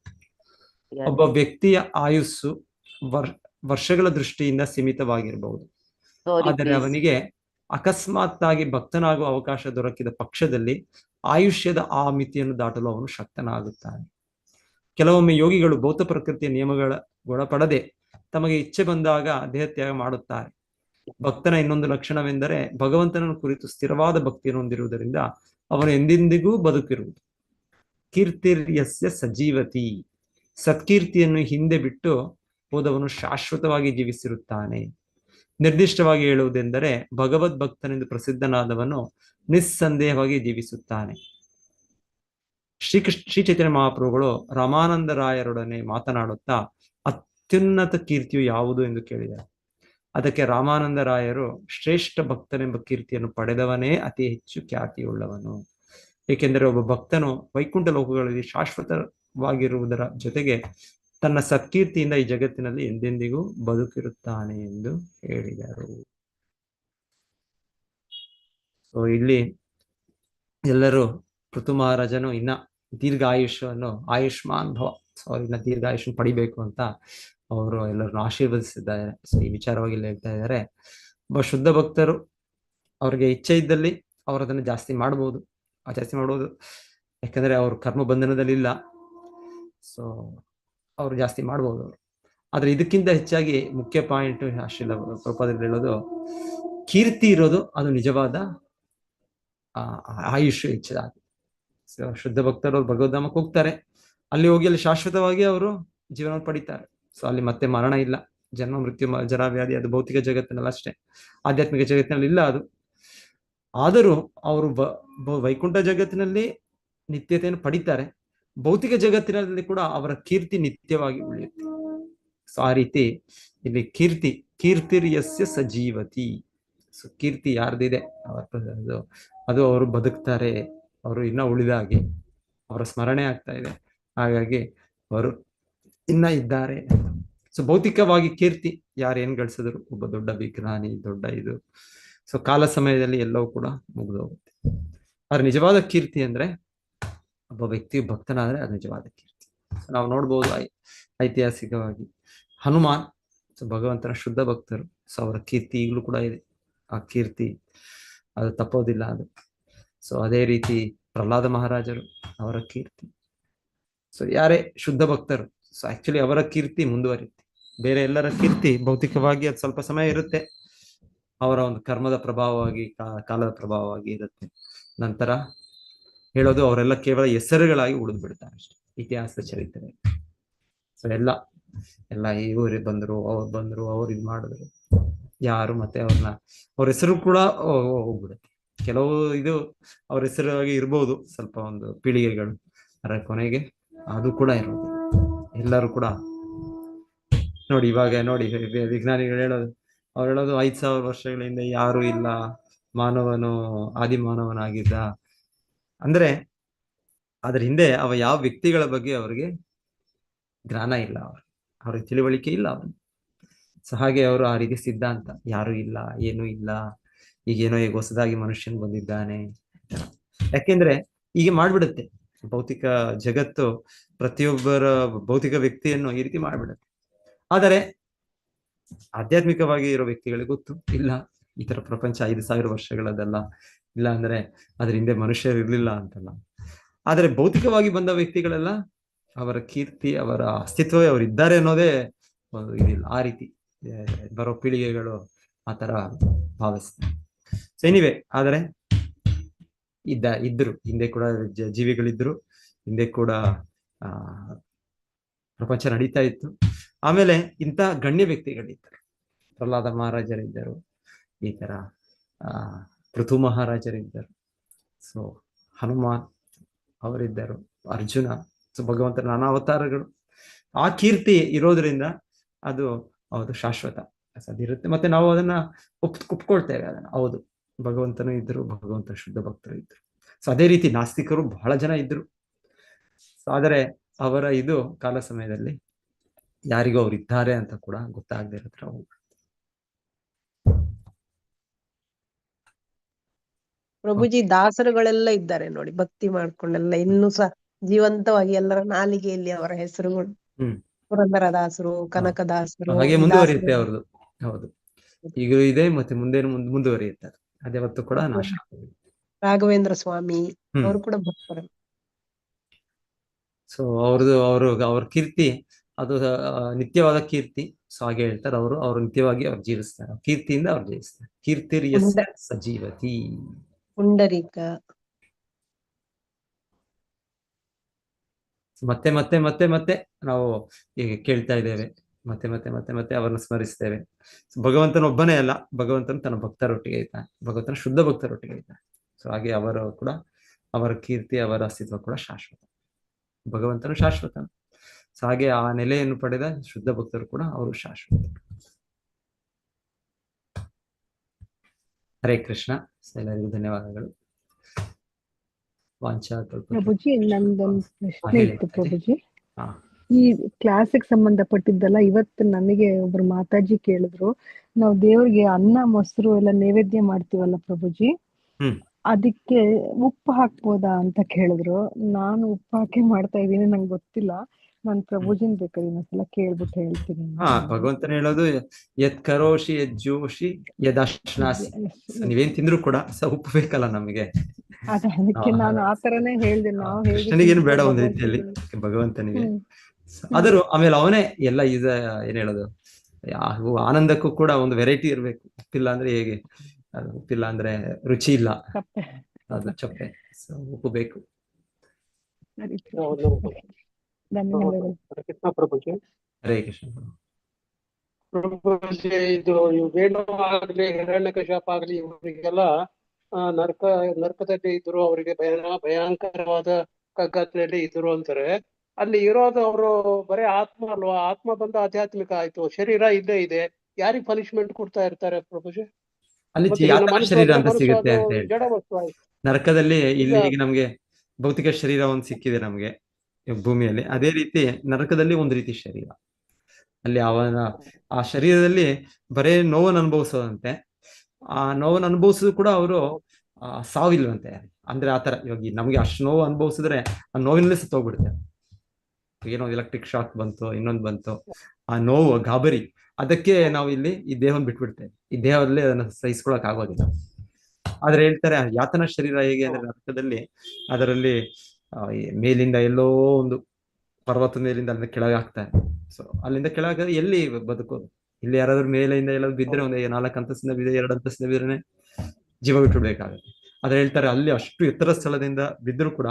ಒಬ್ಬ ವ್ಯಕ್ತಿಯ ಆಯುಸ್ಸು ವರ್ಷಗಳ ದೃಷ್ಟಿಯಿಂದ ಸೀಮಿತವಾಗಿರಬಹುದು, ಆದರೆ ಅವನಿಗೆ ಅಕಸ್ಮಾತ್ತಾಗಿ ಭಕ್ತನಾಗುವ ಅವಕಾಶ ದೊರಕಿದ ಪಕ್ಷದಲ್ಲಿ ಆಯುಷ್ಯದ ಆ ಮಿತಿಯನ್ನು ದಾಟಲು ಅವನು ಶಕ್ತನಾಗುತ್ತಾನೆ. ಕೆಲವೊಮ್ಮೆ ಯೋಗಿಗಳು ಭೌತ ಪ್ರಕೃತಿಯ ನಿಯಮಗಳ ಒಳಪಡದೆ ತಮಗೆ ಇಚ್ಛೆ ಬಂದಾಗ ದೇಹತ್ಯಾಗ ಮಾಡುತ್ತಾರೆ. ಭಕ್ತನ ಇನ್ನೊಂದು ಲಕ್ಷಣವೆಂದರೆ ಭಗವಂತನನ್ನು ಕುರಿತು ಸ್ಥಿರವಾದ ಭಕ್ತಿಯನ್ನು ಹೊಂದಿರುವುದರಿಂದ ಅವನು ಎಂದೆಂದಿಗೂ ಬದುಕಿರುವುದು. ಕೀರ್ತಿರ್ಯಸ್ಯ ಸಜೀವತಿ, ಸತ್ಕೀರ್ತಿಯನ್ನು ಹಿಂದೆ ಬಿಟ್ಟು ಹೋದವನು ಶಾಶ್ವತವಾಗಿ ಜೀವಿಸಿರುತ್ತಾನೆ. ನಿರ್ದಿಷ್ಟವಾಗಿ ಹೇಳುವುದೆಂದರೆ ಭಗವದ್ ಭಕ್ತನೆಂದು ಪ್ರಸಿದ್ಧನಾದವನು ನಿಸ್ಸಂದೇಹವಾಗಿ ಜೀವಿಸುತ್ತಾನೆ. ಶ್ರೀ ಚೈತನ್ಯ ಮಹಾಪ್ರಭುಗಳು ರಾಮಾನಂದರಾಯರೊಡನೆ ಮಾತನಾಡುತ್ತಾ ಅತ್ಯುನ್ನತ ಕೀರ್ತಿಯು ಯಾವುದು ಎಂದು ಕೇಳಿದರು. ಅದಕ್ಕೆ ರಾಮಾನಂದರಾಯರು, ಶ್ರೇಷ್ಠ ಭಕ್ತನೆಂಬ ಕೀರ್ತಿಯನ್ನು ಪಡೆದವನೇ ಅತಿ ಹೆಚ್ಚು ಖ್ಯಾತಿಯುಳ್ಳವನು. ಏಕೆಂದರೆ ಒಬ್ಬ ಭಕ್ತನು ವೈಕುಂಠ ಲೋಕಗಳಲ್ಲಿ ಶಾಶ್ವತವಾಗಿರುವುದರ ಜೊತೆಗೆ ತನ್ನ ಸತ್ಕೀರ್ತಿಯಿಂದ ಈ ಜಗತ್ತಿನಲ್ಲಿ ಎಂದೆಂದಿಗೂ ಬದುಕಿರುತ್ತಾನೆ ಎಂದು ಹೇಳಿದರು. ಸೊ ಇಲ್ಲಿ ಎಲ್ಲರೂ ಪೃಥು ಮಹಾರಾಜನು ಇನ್ನ ದೀರ್ಘಾಯುಷ್ಯವನ್ನು ಆಯುಷ್ಮಾನ್ ಭವ, ಸೊ ಇನ್ನ ದೀರ್ಘಾಯುಷ್ಯ ಪಡಿಬೇಕು ಅಂತ ಅವರು ಎಲ್ಲರನ್ನು ಆಶೀರ್ವದಿಸಿದ್ದಾರೆ. ಸೊ ಈ ವಿಚಾರವಾಗಿ ಇಲ್ಲಿ ಹೇಳ್ತಾ ಇದ್ದಾರೆ, ಒಬ್ಬ ಶುದ್ಧ ಭಕ್ತರು ಅವ್ರಿಗೆ ಇಚ್ಛೆ ಇದ್ದಲ್ಲಿ ಅವರು ಅದನ್ನು ಜಾಸ್ತಿ ಮಾಡ್ಬೋದು, ಯಾಕಂದ್ರೆ ಅವ್ರ ಕರ್ಮ ಬಂಧನದಲ್ಲಿ ಇಲ್ಲ. ಸೊ ಅವ್ರು ಜಾಸ್ತಿ ಮಾಡ್ಬೋದು ಅವರು. ಆದ್ರೆ ಇದಕ್ಕಿಂತ ಹೆಚ್ಚಾಗಿ ಮುಖ್ಯ ಪಾಯಿಂಟ್ ಶ್ರೀಲ ಪ್ರಭುಪಾದರು ಹೇಳೋದು, ಕೀರ್ತಿ ಇರೋದು ಅದು ನಿಜವಾದ ಆಯುಷ್ಯ ಹೆಚ್ಚಾಗಿ. ಸೊ ಶುದ್ಧ ಭಕ್ತರು ಅವ್ರು ಭಗವದ್ಧಾಮಕ್ಕೆ ಹೋಗ್ತಾರೆ, ಅಲ್ಲಿ ಹೋಗಿ ಅಲ್ಲಿ ಶಾಶ್ವತವಾಗಿ ಅವರು ಜೀವನ ಪಡಿತಾರೆ. ಸೊ ಅಲ್ಲಿ ಮತ್ತೆ ಮರಣ ಇಲ್ಲ, ಜನ್ಮ ಮೃತ್ಯು ಜರಾವ್ಯಾಧಿ ಅದು ಭೌತಿಕ ಜಗತ್ತಿನಲ್ಲಿ ಅಷ್ಟೇ, ಆಧ್ಯಾತ್ಮಿಕ ಜಗತ್ತಿನಲ್ಲಿ ಇಲ್ಲ ಅದು. ಆದರೂ ಅವರು ವೈಕುಂಠ ಜಗತ್ತಿನಲ್ಲಿ ನಿತ್ಯತೆಯನ್ನು ಪಡಿತಾರೆ, ಭೌತಿಕ ಜಗತ್ತಿನಲ್ಲಿ ಕೂಡ ಅವರ ಕೀರ್ತಿ ನಿತ್ಯವಾಗಿ ಉಳಿಯುತ್ತೆ. ಸೊ ಆ ರೀತಿ ಇಲ್ಲಿ ಕೀರ್ತಿರ್ಯಸ್ಯ ಸಜೀವತಿ. ಸೊ ಕೀರ್ತಿ ಯಾರ್ದಿದೆ ಅದು ಅವರು ಬದುಕ್ತಾರೆ, ಅವರು ಇನ್ನ ಉಳಿದಾಗೆ ಅವರ ಸ್ಮರಣೆ ಆಗ್ತಾ ಇದೆ, ಹಾಗಾಗಿ ಅವರು ಇನ್ನ ಇದ್ದಾರೆ. ಸೊ ಭೌತಿಕವಾಗಿ ಕೀರ್ತಿ ಯಾರೇನ್ ಗಳಿಸಿದ್ರು, ಒಬ್ಬ ದೊಡ್ಡ ವಿಜ್ಞಾನಿ, ದೊಡ್ಡ ಇದು, ಸೊ ಕಾಲ ಸಮಯದಲ್ಲಿ ಎಲ್ಲವೂ ಕೂಡ ಮುಗಿದೋಗುತ್ತೆ. ಆದ್ರೆ ನಿಜವಾದ ಕೀರ್ತಿ ಅಂದ್ರೆ ಒಬ್ಬ ವ್ಯಕ್ತಿ ಭಕ್ತನಾದ್ರೆ ಅದು ನಿಜವಾದ ಕೀರ್ತಿ. ನಾವು ನೋಡ್ಬೋದು ಐತಿಹಾಸಿಕವಾಗಿ ಹನುಮಾನ್, ಸೊ ಭಗವಂತನ ಶುದ್ಧ ಭಕ್ತರು, ಸೊ ಅವರ ಕೀರ್ತಿ ಈಗಲೂ ಕೂಡ ಇದೆ. ಆ ಕೀರ್ತಿ ಅದು ತಪ್ಪೋದಿಲ್ಲ ಅದು. ಸೊ ಅದೇ ರೀತಿ ಪ್ರಹ್ಲಾದ ಮಹಾರಾಜರು, ಅವರ ಕೀರ್ತಿ. ಸೊ ಯಾರೇ ಶುದ್ಧ ಭಕ್ತರು, ಸೊ ಆಕ್ಚುಲಿ ಅವರ ಕೀರ್ತಿ ಮುಂದುವರಿಯುತ್ತೆ. ಬೇರೆ ಎಲ್ಲರ ಕೀರ್ತಿ ಭೌತಿಕವಾಗಿ ಅದು ಸ್ವಲ್ಪ ಸಮಯ ಇರುತ್ತೆ, ಅವರ ಒಂದು ಕರ್ಮದ ಪ್ರಭಾವವಾಗಿ, ಕಾಲದ ಪ್ರಭಾವವಾಗಿ ಇರುತ್ತೆ. ನಂತರ ಹೇಳೋದು ಅವರೆಲ್ಲ ಕೇವಲ ಹೆಸರುಗಳಾಗಿ ಉಳಿದು ಬಿಡ್ತಾರೆ ಅಷ್ಟೇ ಇತಿಹಾಸದ ಚರಿತ್ರೆ. ಸೊ ಎಲ್ಲ ಇವರು ಬಂದ್ರು, ಅವ್ರು ಇದು ಮಾಡಿದ್ರು, ಯಾರು ಮತ್ತೆ ಅವ್ರ ಹೆಸರು ಕೂಡ ಹೋಗ್ಬಿಡುತ್ತೆ. ಕೆಲವು ಇದು ಅವ್ರ ಹೆಸರಾಗಿ ಇರ್ಬೋದು ಸ್ವಲ್ಪ ಒಂದು ಪೀಳಿಗೆಗಳು, ಅದರ ಕೊನೆಗೆ ಅದು ಕೂಡ ಇರೋದು. ಎಲ್ಲರೂ ಕೂಡ ನೋಡಿ, ಇವಾಗ ನೋಡಿ ವಿಜ್ಞಾನಿಗಳು ಹೇಳೋದು, ಅವ್ರು ಹೇಳೋದು 5,000 ವರ್ಷಗಳ ಹಿಂದೆ ಯಾರು ಇಲ್ಲ, ಮಾನವನು ಆದಿಮಾನವನಾಗಿದ್ದ ಅಂದ್ರೆ ಅದ್ರ ಹಿಂದೆ ಯಾವ ವ್ಯಕ್ತಿಗಳ ಬಗ್ಗೆ ಅವ್ರಿಗೆ ಜ್ಞಾನ ಇಲ್ಲ, ಅವ್ರಿಗೆ ತಿಳುವಳಿಕೆ ಇಲ್ಲ ಅವ್ರಿಗೆ. ಸೊ ಹಾಗೆ ಅವರು ಆ ರೀತಿ ಸಿದ್ಧಾಂತ ಯಾರು ಇಲ್ಲ, ಏನೂ ಇಲ್ಲ, ಈಗ ಹೊಸದಾಗಿ ಮನುಷ್ಯನ್ ಬಂದಿದ್ದಾನೆ. ಯಾಕೆಂದ್ರೆ ಈಗ ಮಾಡ್ಬಿಡುತ್ತೆ ಭೌತಿಕ ಜಗತ್ತು, ಪ್ರತಿಯೊಬ್ಬರ ಭೌತಿಕ ವ್ಯಕ್ತಿಯನ್ನು ಈ ರೀತಿ ಮಾಡ್ಬಿಡುತ್ತೆ. ಆದರೆ ಆಧ್ಯಾತ್ಮಿಕವಾಗಿ ಇರೋ ವ್ಯಕ್ತಿಗಳಿಗೆ ಗೊತ್ತು, ಇಲ್ಲ ಈ ತರ ಪ್ರಪಂಚ 5,000 ವರ್ಷಗಳದಲ್ಲ, ಇಲ್ಲ ಅಂದ್ರೆ ಅದ್ರ ಹಿಂದೆ ಮನುಷ್ಯರು ಇರ್ಲಿಲ್ಲ ಅಂತಲ್ಲ. ಆದರೆ ಭೌತಿಕವಾಗಿ ಬಂದ ವ್ಯಕ್ತಿಗಳೆಲ್ಲ ಅವರ ಕೀರ್ತಿ, ಅವರ ಅಸ್ತಿತ್ವವೇ ಅವ್ರು ಇದ್ದಾರೆ ಅನ್ನೋದೇ ಇದಿಲ್ಲ. ಆ ರೀತಿ ಬರೋ ಪೀಳಿಗೆಗಳು ಆ ತರ ಭಾವಿಸ್ತಾರೆ. ಸೊ ಎನಿವೆ, ಆದರೆ ಇದ್ರು ಹಿಂದೆ ಕೂಡ ಜೀವಿಗಳಿದ್ರು, ಹಿಂದೆ ಕೂಡ ಪ್ರಪಂಚ ನಡೀತಾ ಇತ್ತು. ಆಮೇಲೆ ಇಂಥ ಗಣ್ಯ ವ್ಯಕ್ತಿಗಳಿದ್ದರು, ಪ್ರಹ್ಲಾದ ಮಹಾರಾಜರಿದ್ದರು, ಈ ತರ ಪೃಥು ಮಹಾರಾಜರಿದ್ದರು, ಸೊ ಹನುಮಾನ್ ಅವರಿದ್ದರು, ಅರ್ಜುನ, ಸೊ ಭಗವಂತನ ನಾನಾ ಅವತಾರಗಳು, ಆ ಕೀರ್ತಿ ಇರೋದ್ರಿಂದ ಅದು ಹೌದು ಶಾಶ್ವತ ಅದಿರುತ್ತೆ. ಮತ್ತೆ ನಾವು ಅದನ್ನ ಒಪ್ಕೊಳ್ತೇವೆ ಅದನ್ನ. ಹೌದು, ಭಗವಂತನು ಇದ್ರು, ಭಗವಂತ ಶುದ್ಧ ಭಕ್ತರು ಇದ್ರು. ಸೊ ಅದೇ ರೀತಿ ನಾಸ್ತಿಕರು ಬಹಳ ಜನ ಇದ್ರು. ಆದರೆ ಅವರ ಇದು ಕಾಲ ಸಮಯದಲ್ಲಿ ಯಾರಿಗೂ ಅವ್ರು ಇದ್ದಾರೆ ಅಂತ ಕೂಡ ಗೊತ್ತಾಗದೇ ಇರೋ ಹತ್ರ ಹೋಗ್ಬಿಡ್ತು. ಪ್ರಭುಜಿ ದಾಸರುಗಳೆಲ್ಲ ಇದ್ದಾರೆ ನೋಡಿ, ಭಕ್ತಿ ಮಾಡ್ಕೊಂಡೆಲ್ಲ ಇನ್ನೂ ಸಹ ಜೀವಂತವಾಗಿ ಎಲ್ಲರ ನಾಲಿಗೆಯಲ್ಲಿ ಅವರ ಹೆಸರುಗಳು. ಹ್ಮ್ ಪುರಂದರ ದಾಸರು, ಕನಕದಾಸರು, ಹಾಗೆ ದಾಸರು. ಮುಂದುವರಿಯುತ್ತೆ ಅವ್ರದ್ದು. ಹೌದು, ಈಗ ಇದೆ ಮತ್ತೆ ಮುಂದೆ ಮುಂದುವರಿಯುತ್ತೆ. ಅದ್ಯಾವತ್ತು ಕೂಡ ನಾಶ ಆಗೋದಿಲ್ಲ. ರಾಘವೇಂದ್ರ ಸ್ವಾಮಿ ಅವರು ಕೂಡ ಭಕ್ತರು. ಸೊ ಅವ್ರ ಕೀರ್ತಿ ಅದು ನಿತ್ಯವಾದ ಕೀರ್ತಿ. ಸೊ ಹಾಗೆ ಹೇಳ್ತಾರೆ ಅವರು ನಿತ್ಯವಾಗಿ ಅವ್ರು ಜೀವಿಸ್ತಾರೆ, ಕೀರ್ತಿಯಿಂದ ಅವ್ರು ಜೀವಿಸ್ತಾರೆ. ಕೀರ್ತಿರ್ಯಸ್ಯ ಸಜೀವತಿ. ಪುಂಡರೀಕ. ಮತ್ತೆ ಮತ್ತೆ ಮತ್ತೆ ಮತ್ತೆ ನಾವು ಈಗ ಕೇಳ್ತಾ ಇದ್ದೇವೆ, ಮತ್ತೆ ಮತ್ತೆ ಮತ್ತೆ ಮತ್ತೆ ಅವರನ್ನು ಸ್ಮರಿಸ್ತೇವೆ. ಭಗವಂತನ ಒಬ್ಬನೇ ಅಲ್ಲ, ಭಗವಂತನ ತನ್ನ ಭಕ್ತರೊಟ್ಟಿಗೆ ಇದ್ದಾನೆ, ಭಗವಂತನ ಶುದ್ಧ ಭಕ್ತರೊಟ್ಟಿಗೆ ಇದ್ದಾನೆ. ಸೊ ಹಾಗೆ ಅವರು ಕೂಡ, ಅವರ ಕೀರ್ತಿ, ಅವರ ಅಸ್ತಿತ್ವ ಕೂಡ ಶಾಶ್ವತ. ಭಗವಂತನು ಶಾಶ್ವತ. ಸೊ ಹಾಗೆ ಆ ನೆಲೆಯನ್ನು ಪಡೆದ ಶುದ್ಧ ಭಕ್ತರು ಕೂಡ ಅವರು ಶಾಶ್ವತ. ಹರೇ ಕೃಷ್ಣ. ಎಲ್ಲರಿಗೂ ಧನ್ಯವಾದಗಳು. ಪ್ರಭುಜಿ, ನಂದೊಂದು ಪ್ರಶ್ನೆ ಇತ್ತು ಪ್ರಭುಜಿ. ಹಾ. ಈ ಕ್ಲಾಸಿಗೆ ಸಂಬಂಧಪಟ್ಟಿದ್ದಲ್ಲ, ಇವತ್ತು ನನಗೆ ಒಬ್ರು ಮಾತಾಜಿ ಕೇಳಿದ್ರು, ನಾವು ದೇವ್ರಿಗೆ ಅನ್ನ ಮೊಸರು ಎಲ್ಲ ನೈವೇದ್ಯ ಮಾಡ್ತೀವಲ್ಲ ಪ್ರಭುಜಿ, ಅದಕ್ಕೆ ಉಪ್ಪು ಹಾಕ್ಬೋದಾ ಅಂತ ಕೇಳಿದ್ರು. ನಾನು ಉಪ್ಪು ಹಾಕಿ ಮಾಡ್ತಾ ಇದ್ದೀನಿ, ನಂಗೆ ಗೊತ್ತಿಲ್ಲ. ನಾನು ಪ್ರಭುಜಿನ್ ಬೇಕಾದ್ರೆ ಇನ್ನೊಂದ್ಸಲ ಕೇಳ್ಬಿಟ್ಟು ಹೇಳ್ತೀನಿ. ಭಗವಂತನ ಹೇಳೋದು ಯತ್ ಕರೋಷಿ ಯತ್ ಜೋಷಿ ಯದಾಶ್ನಾಸಿ. ನೀವೇನ್ ತಿಂದ್ರು ಕೂಡ ಉಪ್ಪು ಬೇಕಲ್ಲ ನಮಗೆ. ಅದಕ್ಕೆ ನಾನು ಆತರನೇ ಹೇಳ್ದೆ. ನಾವು ಕೃಷ್ಣನಿಗೇನು ಬೇಡ ಒಂದ್ ರೀತಿಯಲ್ಲಿ, ಭಗವಂತನಿಗೆ. ಆದರೂ ಆಮೇಲೆ ಅವನೇ ಎಲ್ಲ ಏನ್ ಹೇಳೋದು, ಆನಂದಕ್ಕೂ ಕೂಡ ಒಂದು ವೆರೈಟಿ ಇರ್ಬೇಕು. ಉಪ್ಪಿಲ್ಲ ಅಂದ್ರೆ ಹೇಗೆ, ಉಪ್ಪಿಲ್ಲ ಅಂದ್ರೆ ರುಚಿ ಇಲ್ಲ, ಅದು ಚಪ್ಪೆ. ಉಪ್ಪು ಬೇಕು. ಕೃಷ್ಣ ಪ್ರಭುಜಿ. ಹರೇ ಕೃಷ್ಣ ಪ್ರಭುಜಿ, ಇದು ವೇಣು ಆಗ್ಲಿ, ಹಿರಣ್ಯಕಶಿಪ ಆಗ್ಲಿ, ಇವರಿಗೆಲ್ಲ ನರಕದಲ್ಲಿ ಇದ್ರು, ಅವರಿಗೆ ಭಯಂಕರವಾದ ಕಗ್ಗತ್ತಲೆಯಲ್ಲಿ ಇದ್ರು ಅಂತಾರೆ. ಅಲ್ಲಿ ಇರೋದು ಅವರು ಬರೀ ಆತ್ಮ ಅಲ್ವಾ? ಆತ್ಮ ಬಂದು ಆಧ್ಯಾತ್ಮಿಕ ಆಯ್ತು, ಶರೀರ ಇದ್ದೇ ಇದೆ. ಯಾರಿಗೆ ಪನಿಷ್ಮೆಂಟ್ ಕೊಡ್ತಾ ಇರ್ತಾರೆ ಪ್ರಭುಜಿ? ಅಲ್ಲಿ ಶರೀರ ಅಂತ ಸಿಗುತ್ತೆ ಅಂತ ಹೇಳಿ ನರಕದಲ್ಲಿ. ಇಲ್ಲಿ ಈಗ ನಮ್ಗೆ ಭೌತಿಕ ಶರೀರ ಒಂದು ಸಿಕ್ಕಿದೆ ನಮ್ಗೆ ಭೂಮಿಯಲ್ಲಿ, ಅದೇ ರೀತಿ ನರಕದಲ್ಲಿ ಒಂದು ರೀತಿ ಶರೀರ. ಅಲ್ಲಿ ಅವನ ಆ ಶರೀರದಲ್ಲಿ ಬರೇ ನೋವನ್ನು ಅನುಭವಿಸೋದಂತೆ. ಆ ನೋವನ್ನು ಅನುಭವಿಸಿದ್ರು ಕೂಡ ಅವರು ಸಾವಿಲ್ವಂತೆ. ಅಂದ್ರೆ ಆತರ ಇವಾಗ ನಮ್ಗೆ ಅಷ್ಟು ನೋವು ಅನುಭವಿಸಿದ್ರೆ ಆ ನೋವಿನಲ್ಲೇ ಸತ್ತೋಗ್ಬಿಡುತ್ತೆ. ಏನೋ ಎಲೆಕ್ಟ್ರಿಕ್ ಶಾಕ್ ಬಂತು, ಇನ್ನೊಂದು ಬಂತು, ಆ ನೋವು ಗಾಬರಿ, ಅದಕ್ಕೆ ನಾವು ಇಲ್ಲಿ ಈ ದೇಹವನ್ನು ಬಿಟ್ಬಿಡ್ತೇವೆ. ಈ ದೇಹದಲ್ಲಿ ಅದನ್ನ ಸಹಿಸ್ಕೊಳಕ್ ಆಗೋದಿಲ್ಲ. ಆದ್ರೆ ಹೇಳ್ತಾರೆ ಯಾತನ ಶರೀರ ಹೇಗೆ ಅಂದ್ರೆ ನರಕದಲ್ಲಿ ಅದರಲ್ಲಿ ಮೇಲಿಂದ ಎಲ್ಲೋ ಒಂದು ಪರ್ವತ ಮೇಲಿಂದ ಅಲ್ಲಿಂದ ಕೆಳಗೆ ಹಾಕ್ತಾರೆ. ಸೊ ಅಲ್ಲಿಂದ ಕೆಳಗೆ ಎಲ್ಲಿ ಬದುಕೋದು? ಇಲ್ಲಿ ಯಾರಾದ್ರೂ ಮೇಲೆಯಿಂದ ಎಲ್ಲಾದ್ರೂ ಬಿದ್ದರೆ ಒಂದು 4 ಅಂತಸ್ತಿಂದ ಬಿದ್ದರೆ 2 ಅಂತಸ್ತಿಂದ ಬಿದ್ದರೆ ಜೀವ ಬಿಟ್ಬಿಡ್ಬೇಕಾಗುತ್ತೆ. ಆದ್ರೆ ಹೇಳ್ತಾರೆ ಅಲ್ಲಿ ಅಷ್ಟು ಎತ್ತರ ಸ್ಥಳದಿಂದ ಬಿದ್ದರೂ ಕೂಡ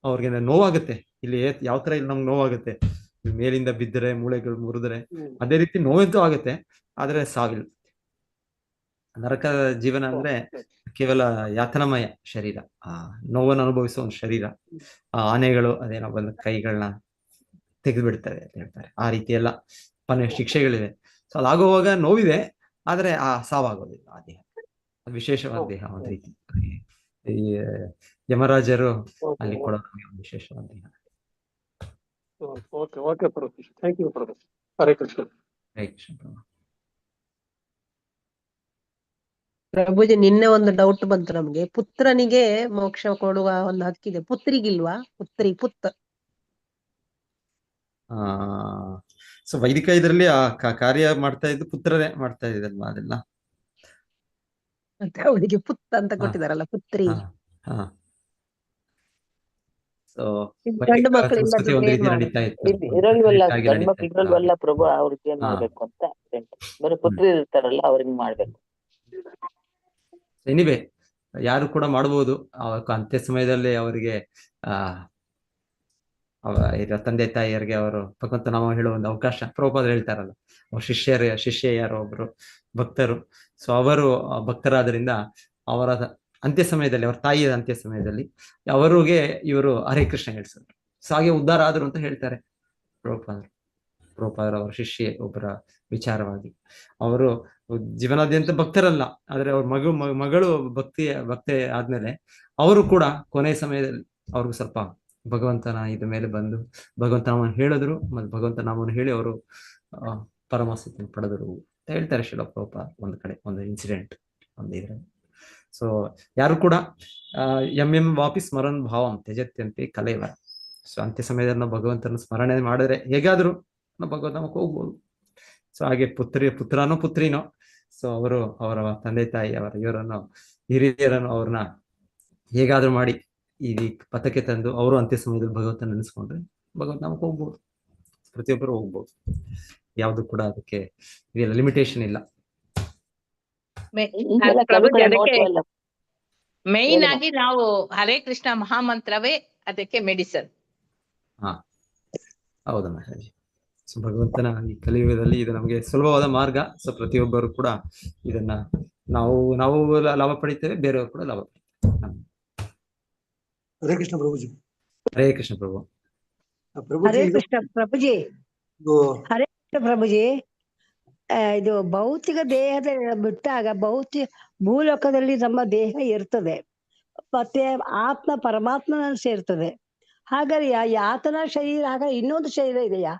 ಅವ್ರಿಗೆ ನೋವಾಗುತ್ತೆ. ಇಲ್ಲಿ ಯಾವ ತರ ಇಲ್ಲಿ ನಮ್ಗೆ ನೋವಾಗುತ್ತೆ, ಮೇಲಿಂದ ಬಿದ್ದರೆ ಮೂಳೆಗಳು ಮುರಿದ್ರೆ ಅದೇ ರೀತಿ ನೋವಂತೂ ಆಗುತ್ತೆ, ಆದ್ರೆ ಸಾವಿಲ್ಲ. ನರಕ ಜೀವನ ಅಂದ್ರೆ ಕೇವಲ ಯಾತನಮಯ ಶರೀರ, ನೋವನ್ನು ಅನುಭವಿಸುವ ಒಂದು ಶರೀರ. ಆನೆಗಳು ಅದೇನೋ ಬಂದು ಕೈಗಳನ್ನ ತೆಗೆದು ಬಿಡ್ತಾರೆ ಅಂತ ಹೇಳ್ತಾರೆ. ಆ ರೀತಿ ಎಲ್ಲ ಶಿಕ್ಷೆಗಳಿವೆ. ಸೊ ಅದಾಗುವಾಗ ನೋವಿದೆ, ಆದ್ರೆ ಆ ಸಾವಾಗೋದಿಲ್ಲ. ಆ ದೇಹ ವಿಶೇಷವಾದ ದೇಹ ಒಂದು ರೀತಿ. ಈ ಯಮರಾಜರು ಅಲ್ಲಿ ಕೂಡ ವಿಶೇಷವಾದ ದೇಹ. ಓಕೆ ಪ್ರಭು, ಥ್ಯಾಂಕ್ ಯು ಪ್ರಭು. ಹರೇ ಕೃಷ್ಣ. ಹರೇ ಕೃಷ್ಣ ಪ್ರಭು. ಪ್ರಭುಜಿ, ನಿನ್ನೆ ಒಂದು ಡೌಟ್ ಬಂತು ನಮ್ಗೆ. ಪುತ್ರನಿಗೆ ಮೋಕ್ಷ ಕೊಡುವ ಒಂದು ಹಕ್ಕಿದೆ, ಪುತ್ರಿಗಿಲ್ವಾ? ಪುತ್ರ ಸೊ ವೈದಿಕ ಇದರಲ್ಲಿ ಆ ಕಾರ್ಯ ಮಾಡ್ತಾ ಇದ್ದು ಪುತ್ರರೇ ಮಾಡ್ತಾ ಇದ್ದಲ್ವಾ ಅದೆಲ್ಲ. ಅವಳಿಗೆ ಪುತ್ತ ಅಂತ ಕೊಟ್ಟಿದಾರಲ್ಲ, ಪುತ್ರಿ. ಗಂಡು ಮಕ್ಕಳು ಒಂದ್ ರೀತಿ ನಡೀತಾ ಇತ್ತು. ಇರಲ್ವಲ್ಲ, ಗಂಡು ಮಕ್ಳು ಇರಲ್ವಲ್ಲ ಪ್ರಭು, ಅವ್ರಿಗೆ ಏನ್ ಮಾಡ್ಬೇಕು ಅಂತ ಬರೀ ಪುತ್ರಿ ಇರ್ತಾರಲ್ಲ ಅವ್ರಿಗೆ ಮಾಡ್ಬೇಕು. ಎನಿವೆ ಯಾರು ಕೂಡ ಮಾಡಬಹುದು. ಅಂತ್ಯ ಸಮಯದಲ್ಲಿ ಅವರಿಗೆ ತಂದೆ ತಾಯಿಯರಿಗೆ ಅವರು ಭಗವಂತ ನಾಮ ಹೇಳುವ ಒಂದು ಅವಕಾಶ ಪ್ರಭುಪಾದರು ಹೇಳ್ತಾರಲ್ಲ. ಅವ್ರ ಶಿಷ್ಯ ಯಾರೋ ಒಬ್ರು ಭಕ್ತರು. ಸೊ ಅವರು ಭಕ್ತರಾದ್ರಿಂದ ಅವರ ಅಂತ್ಯ ಸಮಯದಲ್ಲಿ, ಅವರ ತಾಯಿಯ ಅಂತ್ಯ ಸಮಯದಲ್ಲಿ ಅವರಿಗೆ ಇವರು ಹರೇ ಕೃಷ್ಣ ಹೇಳ್ಸಿದ್ರು. ಸೊ ಹಾಗೆ ಉದ್ಧಾರ ಆದ್ರು ಅಂತ ಹೇಳ್ತಾರೆ ಪ್ರಭುಪಾದರು ಅವರ ಶಿಷ್ಯೆ ಒಬ್ಬರ ವಿಚಾರವಾಗಿ. ಅವರು ಜೀವನಾದ್ಯಂತ ಭಕ್ತರಲ್ಲ, ಆದ್ರೆ ಅವ್ರ ಮಗಳು ಭಕ್ತಿ ಆದ್ಮೇಲೆ ಅವರು ಕೂಡ ಕೊನೆ ಸಮಯದಲ್ಲಿ ಅವ್ರಿಗೂ ಸ್ವಲ್ಪ ಭಗವಂತನ ಇದ ಮೇಲೆ ಬಂದು ಭಗವಂತ ನಾಮವನ್ನು ಹೇಳಿದ್ರು, ಮತ್ತೆ ಭಗವಂತ ನಾಮವನ್ನು ಹೇಳಿ ಅವರು ಪರಮಸ್ಥಿತಿಯನ್ನು ಪಡೆದರು ಅಂತ ಹೇಳ್ತಾರೆ ಶಿಲ ಪ್ರಭುಪಾದ ಒಂದು ಕಡೆ, ಒಂದು ಇನ್ಸಿಡೆಂಟ್ ಒಂದು ಇದ್ರಲ್ಲಿ. ಸೊ ಯಾರು ಕೂಡ ಎಂ ವಾಪಿ ಸ್ಮರನ್ ಭಾವಂ ತ್ಯಜತ್ಯಂತೆ ಕಲೇವರ. ಸೊ ಅಂತ್ಯ ಸಮಯದಲ್ಲಿ ನಾವು ಭಗವಂತನ ಸ್ಮರಣೆ ಮಾಡಿದ್ರೆ ಹೇಗಾದ್ರೂ ನಾವು ಭಗವಂತ ನಾಮಕ್ಕೆ ಹೋಗ್ಬೋದು. ಸೊ ಹಾಗೆ ಪುತ್ರನೋ ಪುತ್ರಿನೋ, ಸೊ ಅವರು ಅವರ ತಂದೆ ತಾಯಿ ಅವರ ಇವರನ್ನು ಹಿರಿಯರನ್ನು ಅವ್ರನ್ನ ಹೇಗಾದ್ರೂ ಮಾಡಿ ಈ ಪಥಕ್ಕೆ ತಂದು ಅವರು ಅಂತ್ಯ ಸಮಯದಲ್ಲಿ ಭಗವಂತ ನೆನೆಸ್ಕೊಂಡ್ರೆ ಭಗವಂತ ನಾಮಕ್ಕೆ ಹೋಗ್ಬೋದು, ಪ್ರತಿಯೊಬ್ಬರು ಹೋಗ್ಬೋದು. ಯಾವುದು ಕೂಡ ಅದಕ್ಕೆ ಇದೆಲ್ಲ ಲಿಮಿಟೇಷನ್ ಇಲ್ಲ. ಮೇನ್ ಆಗಿ ನಾವು ಹರೇ ಕೃಷ್ಣ ಮಹಾಮಂತ್ರವೇ ಅದಕ್ಕೆ ಮೆಡಿಸನ್. ಹಾ ಹೌದಮ್ಮ. ಸೊ ಭಗವಂತನ ಈ ಕಲಿಯುಗದಲ್ಲಿ ಇದು ನಮಗೆ ಸುಲಭವಾದ ಮಾರ್ಗ. ಸೊ ಪ್ರತಿಯೊಬ್ಬರು ಕೂಡ ಇದನ್ನ ನಾವು ಲಾಭ ಪಡಿತೇವೆ, ಬೇರೆಯವರು ಕೂಡ ಲಾಭ ಪಡಿತೇವೆ. ಹರೇ ಕೃಷ್ಣ ಪ್ರಭುಜಿ. ಹರೇ ಕೃಷ್ಣ ಪ್ರಭು. ಹರೇ ಕೃಷ್ಣ ಪ್ರಭುಜಿ. ಹರೇ ಕೃಷ್ಣ ಪ್ರಭುಜಿ. ಇದು ಭೌತಿಕ ದೇಹದ ಬಿಟ್ಟಾಗ ಭೂಲೋಕದಲ್ಲಿ ನಮ್ಮ ದೇಹ ಇರ್ತದೆ, ಮತ್ತೆ ಆತ್ಮ ಪರಮಾತ್ಮನ ಸೇರ್ತದೆ. ಹಾಗಾದ್ರೆ ಯಾತನಾ ಶರೀರ ಆಗ ಇನ್ನೊಂದು ಶರೀರ ಇದೆಯಾ?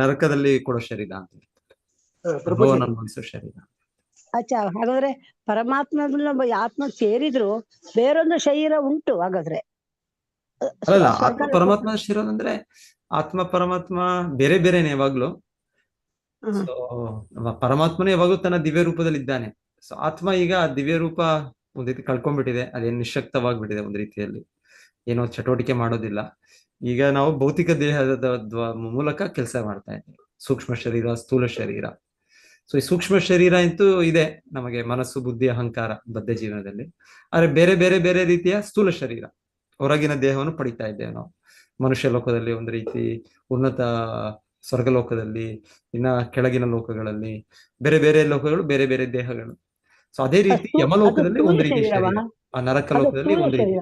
ನರಕದಲ್ಲಿ ಕೊಡೋ ಶರೀರ ಅಂತ ಶರೀರ. ಅಚ್ಚಾ, ಹಾಗಾದ್ರೆ ಪರಮಾತ್ಮ ಆತ್ಮ ಸೇರಿದ್ರು ಬೇರೊಂದು ಶರೀರ ಉಂಟು ಹಾಗಾದ್ರೆ? ಅಲ್ಲ, ಆತ್ಮ ಪರಮಾತ್ಮ ಶರೀರ ಅಂದ್ರೆ ಆತ್ಮ ಪರಮಾತ್ಮ ಬೇರೆ ಬೇರೆನೆ ಯಾವಾಗ್ಲೂ. ಸೊ ಪರಮಾತ್ಮನೇ ಯಾವಾಗ್ಲೂ ತನ್ನ ದಿವ್ಯ ರೂಪದಲ್ಲಿ ಇದ್ದಾನೆ. ಸೊ ಆತ್ಮ ಈಗ ದಿವ್ಯ ರೂಪ ಒಂದ್ ರೀತಿ ಕಳ್ಕೊಂಡ್ಬಿಟ್ಟಿದೆ, ಅದೇನು ನಿಶಕ್ತವಾಗ್ಬಿಟ್ಟಿದೆ, ಒಂದ್ ರೀತಿಯಲ್ಲಿ ಏನೋ ಚಟುವಟಿಕೆ ಮಾಡೋದಿಲ್ಲ. ಈಗ ನಾವು ಭೌತಿಕ ದೇಹದ ಮೂಲಕ ಕೆಲಸ ಮಾಡ್ತಾ ಇದ್ದೀವಿ. ಸೂಕ್ಷ್ಮ ಶರೀರ, ಸ್ಥೂಲ ಶರೀರ. ಸೊ ಈ ಸೂಕ್ಷ್ಮ ಶರೀರ ಅಂತೂ ಇದೆ ನಮಗೆ, ಮನಸ್ಸು, ಬುದ್ಧಿ, ಅಹಂಕಾರ ಬದ್ಧ ಜೀವನದಲ್ಲಿ. ಆದ್ರೆ ಬೇರೆ ಬೇರೆ ಬೇರೆ ರೀತಿಯ ಸ್ಥೂಲ ಶರೀರ, ಹೊರಗಿನ ದೇಹವನ್ನು ಪಡಿತಾ ಇದ್ದೇವೆ ನಾವು. ಮನುಷ್ಯ ಲೋಕದಲ್ಲಿ ಒಂದು ರೀತಿ, ಉನ್ನತ ಸ್ವರ್ಗಲೋಕದಲ್ಲಿ, ಇನ್ನ ಕೆಳಗಿನ ಲೋಕಗಳಲ್ಲಿ ಬೇರೆ ಬೇರೆ ಲೋಕಗಳು, ಬೇರೆ ಬೇರೆ ದೇಹಗಳು. ಸೊ ಅದೇ ರೀತಿ ಯಮಲೋಕದಲ್ಲಿ ಒಂದು ರೀತಿ ಶರೀರ, ಆ ನರಕ ಲೋಕದಲ್ಲಿ ಒಂದು ರೀತಿ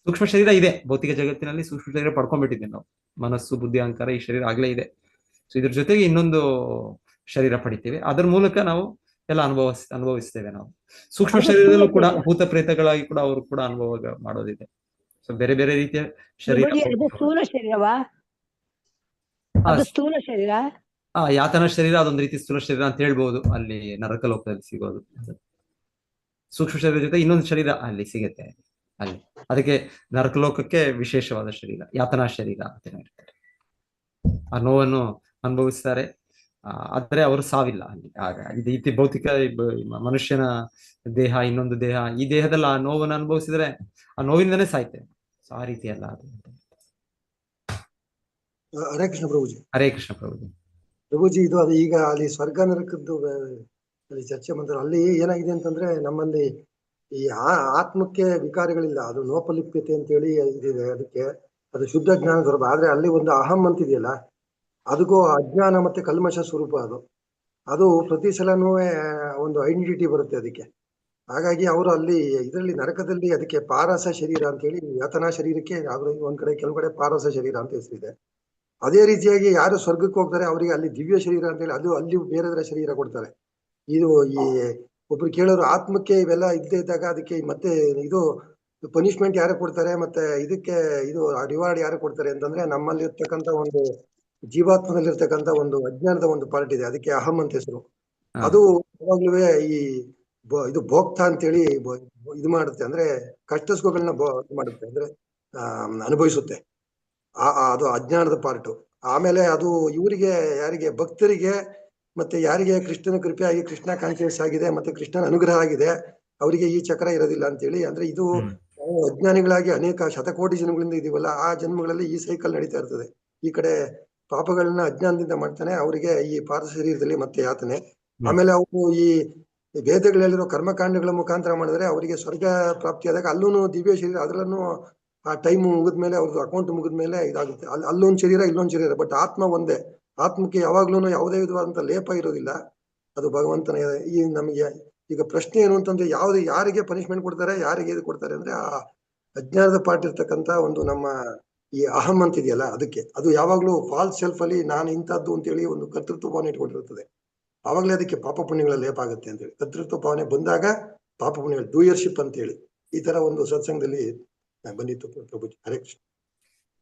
ಸೂಕ್ಷ್ಮ ಶರೀರ ಇದೆ. ಭೌತಿಕ ಜಗತ್ತಿನಲ್ಲಿ ಸೂಕ್ಷ್ಮ ಶರೀರ ಪಡ್ಕೊಂಡ್ಬಿಟ್ಟಿದ್ದೇವೆ ನಾವು, ಮನಸ್ಸು, ಬುದ್ಧಿ, ಅಹಂಕಾರ ಈ ಶರೀರ ಆಗ್ಲೇ ಇದೆ. ಸೊ ಇದ್ರ ಜೊತೆಗೆ ಇನ್ನೊಂದು ಶರೀರ ಪಡಿತೀವಿ, ಅದ್ರ ಮೂಲಕ ನಾವು ಎಲ್ಲ ಅನುಭವಿಸ್ತೇವೆ ನಾವು. ಸೂಕ್ಷ್ಮ ಶರೀರದಲ್ಲೂ ಕೂಡ ಭೂತ ಪ್ರೇತಗಳಾಗಿ ಕೂಡ ಅವರು ಕೂಡ ಅನುಭವ ಮಾಡೋದಿದೆ. ಸೊ ಬೇರೆ ಬೇರೆ ರೀತಿಯ ಶರೀರ. ಸ್ಥೂಲ ಶರೀರವಾ? ಸ್ಥೂಲ ಶರೀರ, ಯಾತನ ಶರೀರ ಅದೊಂದು ರೀತಿ ಸ್ಥೂಲ ಶರೀರ ಅಂತ ಹೇಳ್ಬಹುದು, ಅಲ್ಲಿ ನರಕ ಲೋಕದಲ್ಲಿ ಸಿಗೋದು. ಸೂಕ್ಷ್ಮ ಶರೀರ ಜೊತೆ ಇನ್ನೊಂದು ಶರೀರ ಅಲ್ಲಿ ಸಿಗುತ್ತೆ ಅಲ್ಲಿ, ಅದಕ್ಕೆ ನರಕ ಲೋಕಕ್ಕೆ ವಿಶೇಷವಾದ ಶರೀರ, ಯಾತನಾ ಶರೀರ ಅಂತ ಹೇಳ್ತಾರೆ. ಆ ನೋವನ್ನು ಅನುಭವಿಸ್ತಾರೆ, ಆದ್ರೆ ಅವರು ಸಾವಿಲ್ಲ ಅಲ್ಲಿ. ಆಗ ಇದು ಭೌತಿಕ ಮನುಷ್ಯನ ದೇಹ, ಇನ್ನೊಂದು ದೇಹ, ಈ ದೇಹದಲ್ಲಿ ಆ ನೋವನ್ನು ಅನುಭವಿಸಿದ್ರೆ ಆ ನೋವಿಂದನೇ ಸಾಯ್ತೇವೆ. ಸೊ ಆ ರೀತಿ ಅಲ್ಲ ಅದು. ಹರೇ ಕೃಷ್ಣ ಪ್ರಭುಜಿ. ಹರೇ ಕೃಷ್ಣ ಪ್ರಭುಜಿ. ಪ್ರಭುಜಿ, ಇದು ಅದು ಈಗ ಅಲ್ಲಿ ಸ್ವರ್ಗ ನರಕದ್ದು ಅಲ್ಲಿ ಚರ್ಚೆ ಮಾಡ್ತಾರೆ. ಅಲ್ಲಿ ಏನಾಗಿದೆ ಅಂತಂದ್ರೆ, ನಮ್ಮಲ್ಲಿ ಈ ಆತ್ಮಕ್ಕೆ ವಿಕಾರಗಳಿಲ್ಲ, ಅದು ನೋಪಲಿಪ್ಯತೆ ಅಂತೇಳಿ ಇದಿದೆ. ಅದಕ್ಕೆ ಅದು ಶುದ್ಧ ಜ್ಞಾನ ಸ್ವರೂಪ. ಆದ್ರೆ ಅಲ್ಲಿ ಒಂದು ಅಹಂ ಅಂತಿದೆಯಲ್ಲ, ಅದಕ್ಕೂ ಅಜ್ಞಾನ ಮತ್ತೆ ಕಲ್ಮಶ ಸ್ವರೂಪ. ಅದು ಪ್ರತಿ ಸಲನೂ ಒಂದು ಐಡೆಂಟಿಟಿ ಬರುತ್ತೆ ಅದಕ್ಕೆ. ಹಾಗಾಗಿ ಅವರು ಅಲ್ಲಿ ಇದರಲ್ಲಿ ನರಕದಲ್ಲಿ ಅದಕ್ಕೆ ಪಾರಸ ಶರೀರ ಅಂತೇಳಿ, ಯಾತನಾ ಶರೀರಕ್ಕೆ ಒಂದ್ ಕಡೆ ಕೆಲವು ಕಡೆ ಪಾರಸ ಶರೀರ ಅಂತ ಹೆಸರಿದೆ. ಅದೇ ರೀತಿಯಾಗಿ ಯಾರು ಸ್ವರ್ಗಕ್ಕೆ ಹೋಗ್ತಾರೆ ಅವರಿಗೆ ಅಲ್ಲಿ ದಿವ್ಯ ಶರೀರ ಅಂತೇಳಿ ಅಲ್ಲಿ ಬೇರೆ ಶರೀರ ಕೊಡ್ತಾರೆ. ಇದು ಈ ಒಬ್ರು ಕೇಳೋರು, ಆತ್ಮಕ್ಕೆ ಇವೆಲ್ಲ ಇದ್ದೇ ಇದ್ದಾಗ ಅದಕ್ಕೆ ಮತ್ತೆ ಇದು ಪನಿಷ್ಮೆಂಟ್ ಯಾರು ಕೊಡ್ತಾರೆ, ಮತ್ತೆ ಇದಕ್ಕೆ ಇದು ರಿವಾರ್ಡ್ ಯಾರು ಕೊಡ್ತಾರೆ ಅಂತಂದ್ರೆ, ನಮ್ಮಲ್ಲಿ ಇರ್ತಕ್ಕಂಥ ಒಂದು ಜೀವಾತ್ಮದಲ್ಲಿರ್ತಕ್ಕಂಥ ಒಂದು ಅಜ್ಞಾನದ ಒಂದು ಪಾರ್ಟ್ ಇದೆ, ಅದಕ್ಕೆ ಅಹಂ ಅಂತ ಹೆಸರು. ಅದು ಯಾವಾಗ್ಲೂ ಈ ಇದು ಭೋಕ್ತ ಅಂತೇಳಿ ಇದು ಮಾಡುತ್ತೆ, ಅಂದ್ರೆ ಕಷ್ಟ ಸುಖಗಳನ್ನ ಮಾಡುತ್ತೆ, ಅಂದ್ರೆ ಅನುಭವಿಸುತ್ತೆ. ಅದು ಅಜ್ಞಾನದ ಪಾರ್ಟು. ಆಮೇಲೆ ಅದು ಇವರಿಗೆ, ಯಾರಿಗೆ ಭಕ್ತರಿಗೆ ಮತ್ತೆ ಯಾರಿಗೆ ಕೃಷ್ಣನ ಕೃಪೆ ಆಗಿ ಕೃಷ್ಣ ಕಾನ್ಶಿಯಸ್ ಆಗಿದೆ ಮತ್ತೆ ಕೃಷ್ಣನ ಅನುಗ್ರಹ ಆಗಿದೆ, ಅವರಿಗೆ ಈ ಚಕ್ರ ಇರೋದಿಲ್ಲ ಅಂತೇಳಿ. ಅಂದ್ರೆ ಇದು ಅಜ್ಞಾನಿಗಳಾಗಿ ಅನೇಕ ಶತಕೋಟಿ ಜನ್ಮಗಳಿಂದ ಇದೀವಲ್ಲ, ಆ ಜನ್ಮಗಳಲ್ಲಿ ಈ ಸೈಕಲ್ ನಡೀತಾ ಇರ್ತದೆ. ಈ ಕಡೆ ಪಾಪಗಳನ್ನ ಅಜ್ಞಾನದಿಂದ ಮಾಡ್ತಾನೆ, ಅವರಿಗೆ ಈ ಪಾರ್ಥ ಶರೀರದಲ್ಲಿ ಮತ್ತೆ ಯಾತನೆ. ಆಮೇಲೆ ಅವರು ಈ ವೇದಗಳಲ್ಲಿರೋ ಕರ್ಮಕಾಂಡಗಳ ಮುಖಾಂತರ ಮಾಡಿದ್ರೆ ಅವರಿಗೆ ಸ್ವರ್ಗ ಪ್ರಾಪ್ತಿಯಾದಾಗ ಅಲ್ಲೂ ದಿವ್ಯ ಶರೀರ, ಅದ್ರಲ್ಲೂ ಆ ಟೈಮ್ ಮುಗಿದ್ಮೇಲೆ, ಅವ್ರದ್ದು ಅಕೌಂಟ್ ಮುಗಿದ್ಮೇಲೆ ಇದಾಗುತ್ತೆ. ಅಲ್ಲೊಂದು ಶರೀರ, ಇಲ್ಲೊಂದು ಶರೀರ, ಬಟ್ ಆತ್ಮ ಒಂದೇ. ಆತ್ಮಕ್ಕೆ ಯಾವಾಗ್ಲೂ ಯಾವುದೇ ವಿಧವಾದಂತ ಲೇಪ ಇರೋದಿಲ್ಲ. ಅದು ಭಗವಂತನ. ಈ ನಮಗೆ ಈಗ ಪ್ರಶ್ನೆ ಏನು ಅಂತಂದ್ರೆ, ಯಾರಿಗೆ ಪನಿಷ್ಮೆಂಟ್ ಕೊಡ್ತಾರೆ, ಯಾರಿಗೆ ಇದು ಕೊಡ್ತಾರೆ ಅಂದ್ರೆ, ಅಜ್ಞಾನದ ಪಾರ್ಟ್ ಇರ್ತಕ್ಕಂತ ಒಂದು ನಮ್ಮ ಈ ಅಹಂ ಅಂತ ಇದೆಯಲ್ಲ, ಅದಕ್ಕೆ ಅದು ಯಾವಾಗ್ಲೂ ಫಾಲ್ಸ್ ಸೆಲ್ಫ್ ಅಲ್ಲಿ ನಾನು ಇಂಥದ್ದು ಅಂತೇಳಿ ಒಂದು ಕರ್ತೃತ್ವ ಭಾವನೆ ಇಟ್ಕೊಂಡಿರ್ತದೆ. ಆವಾಗಲೇ ಅದಕ್ಕೆ ಪಾಪ ಪುಣ್ಯಗಳ ಲೇಪ ಆಗುತ್ತೆ ಅಂತೇಳಿ. ಕರ್ತೃತ್ವ ಭಾವನೆ ಬಂದಾಗ ಪಾಪ ಪುಣ್ಯಗಳು ಡೂಯರ್ಶಿಪ್ ಅಂತೇಳಿ ಈ ತರ ಒಂದು ಸತ್ಸಂಗದಲ್ಲಿ ಬಂದಿತ್ತು ಪ್ರಭುಜಿ. ಹರೇ ಕೃಷ್ಣ.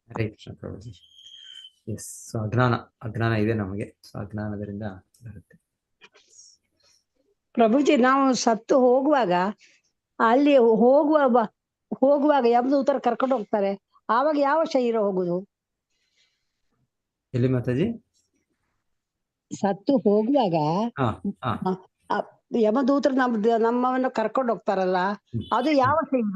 ಹರೇ ಕೃಷ್ಣ ಪ್ರಭುಜಿ. ಎಸ್, ಸೊ ಅಜ್ಞಾನ ಇದೆ ನಮಗೆ. ಸೊ ಅಜ್ಞಾನದಿಂದ ಬರುತ್ತೆ. ಪ್ರಭುಜಿ, ನಾವು ಸತ್ತು ಹೋಗುವಾಗ ಅಲ್ಲಿ ಹೋಗುವಾಗ ಯಮದೂತರು ಕರ್ಕೊಂಡು ಹೋಗ್ತಾರೆ. ಆವಾಗ ಯಾವ ಶರೀರ ಹೋಗುದು? ಎಲ್ಲಿ ಮಾತಾಜಿ? ಸತ್ತು ಹೋಗುವಾಗ ಹಾ ಹಾ ಯಮದೂತರು ನಮ್ಮನ್ನು ಕರ್ಕೊಂಡು ಹೋಗ್ತಾರಲ್ಲ, ಅದು ಯಾವ ಶರೀರ?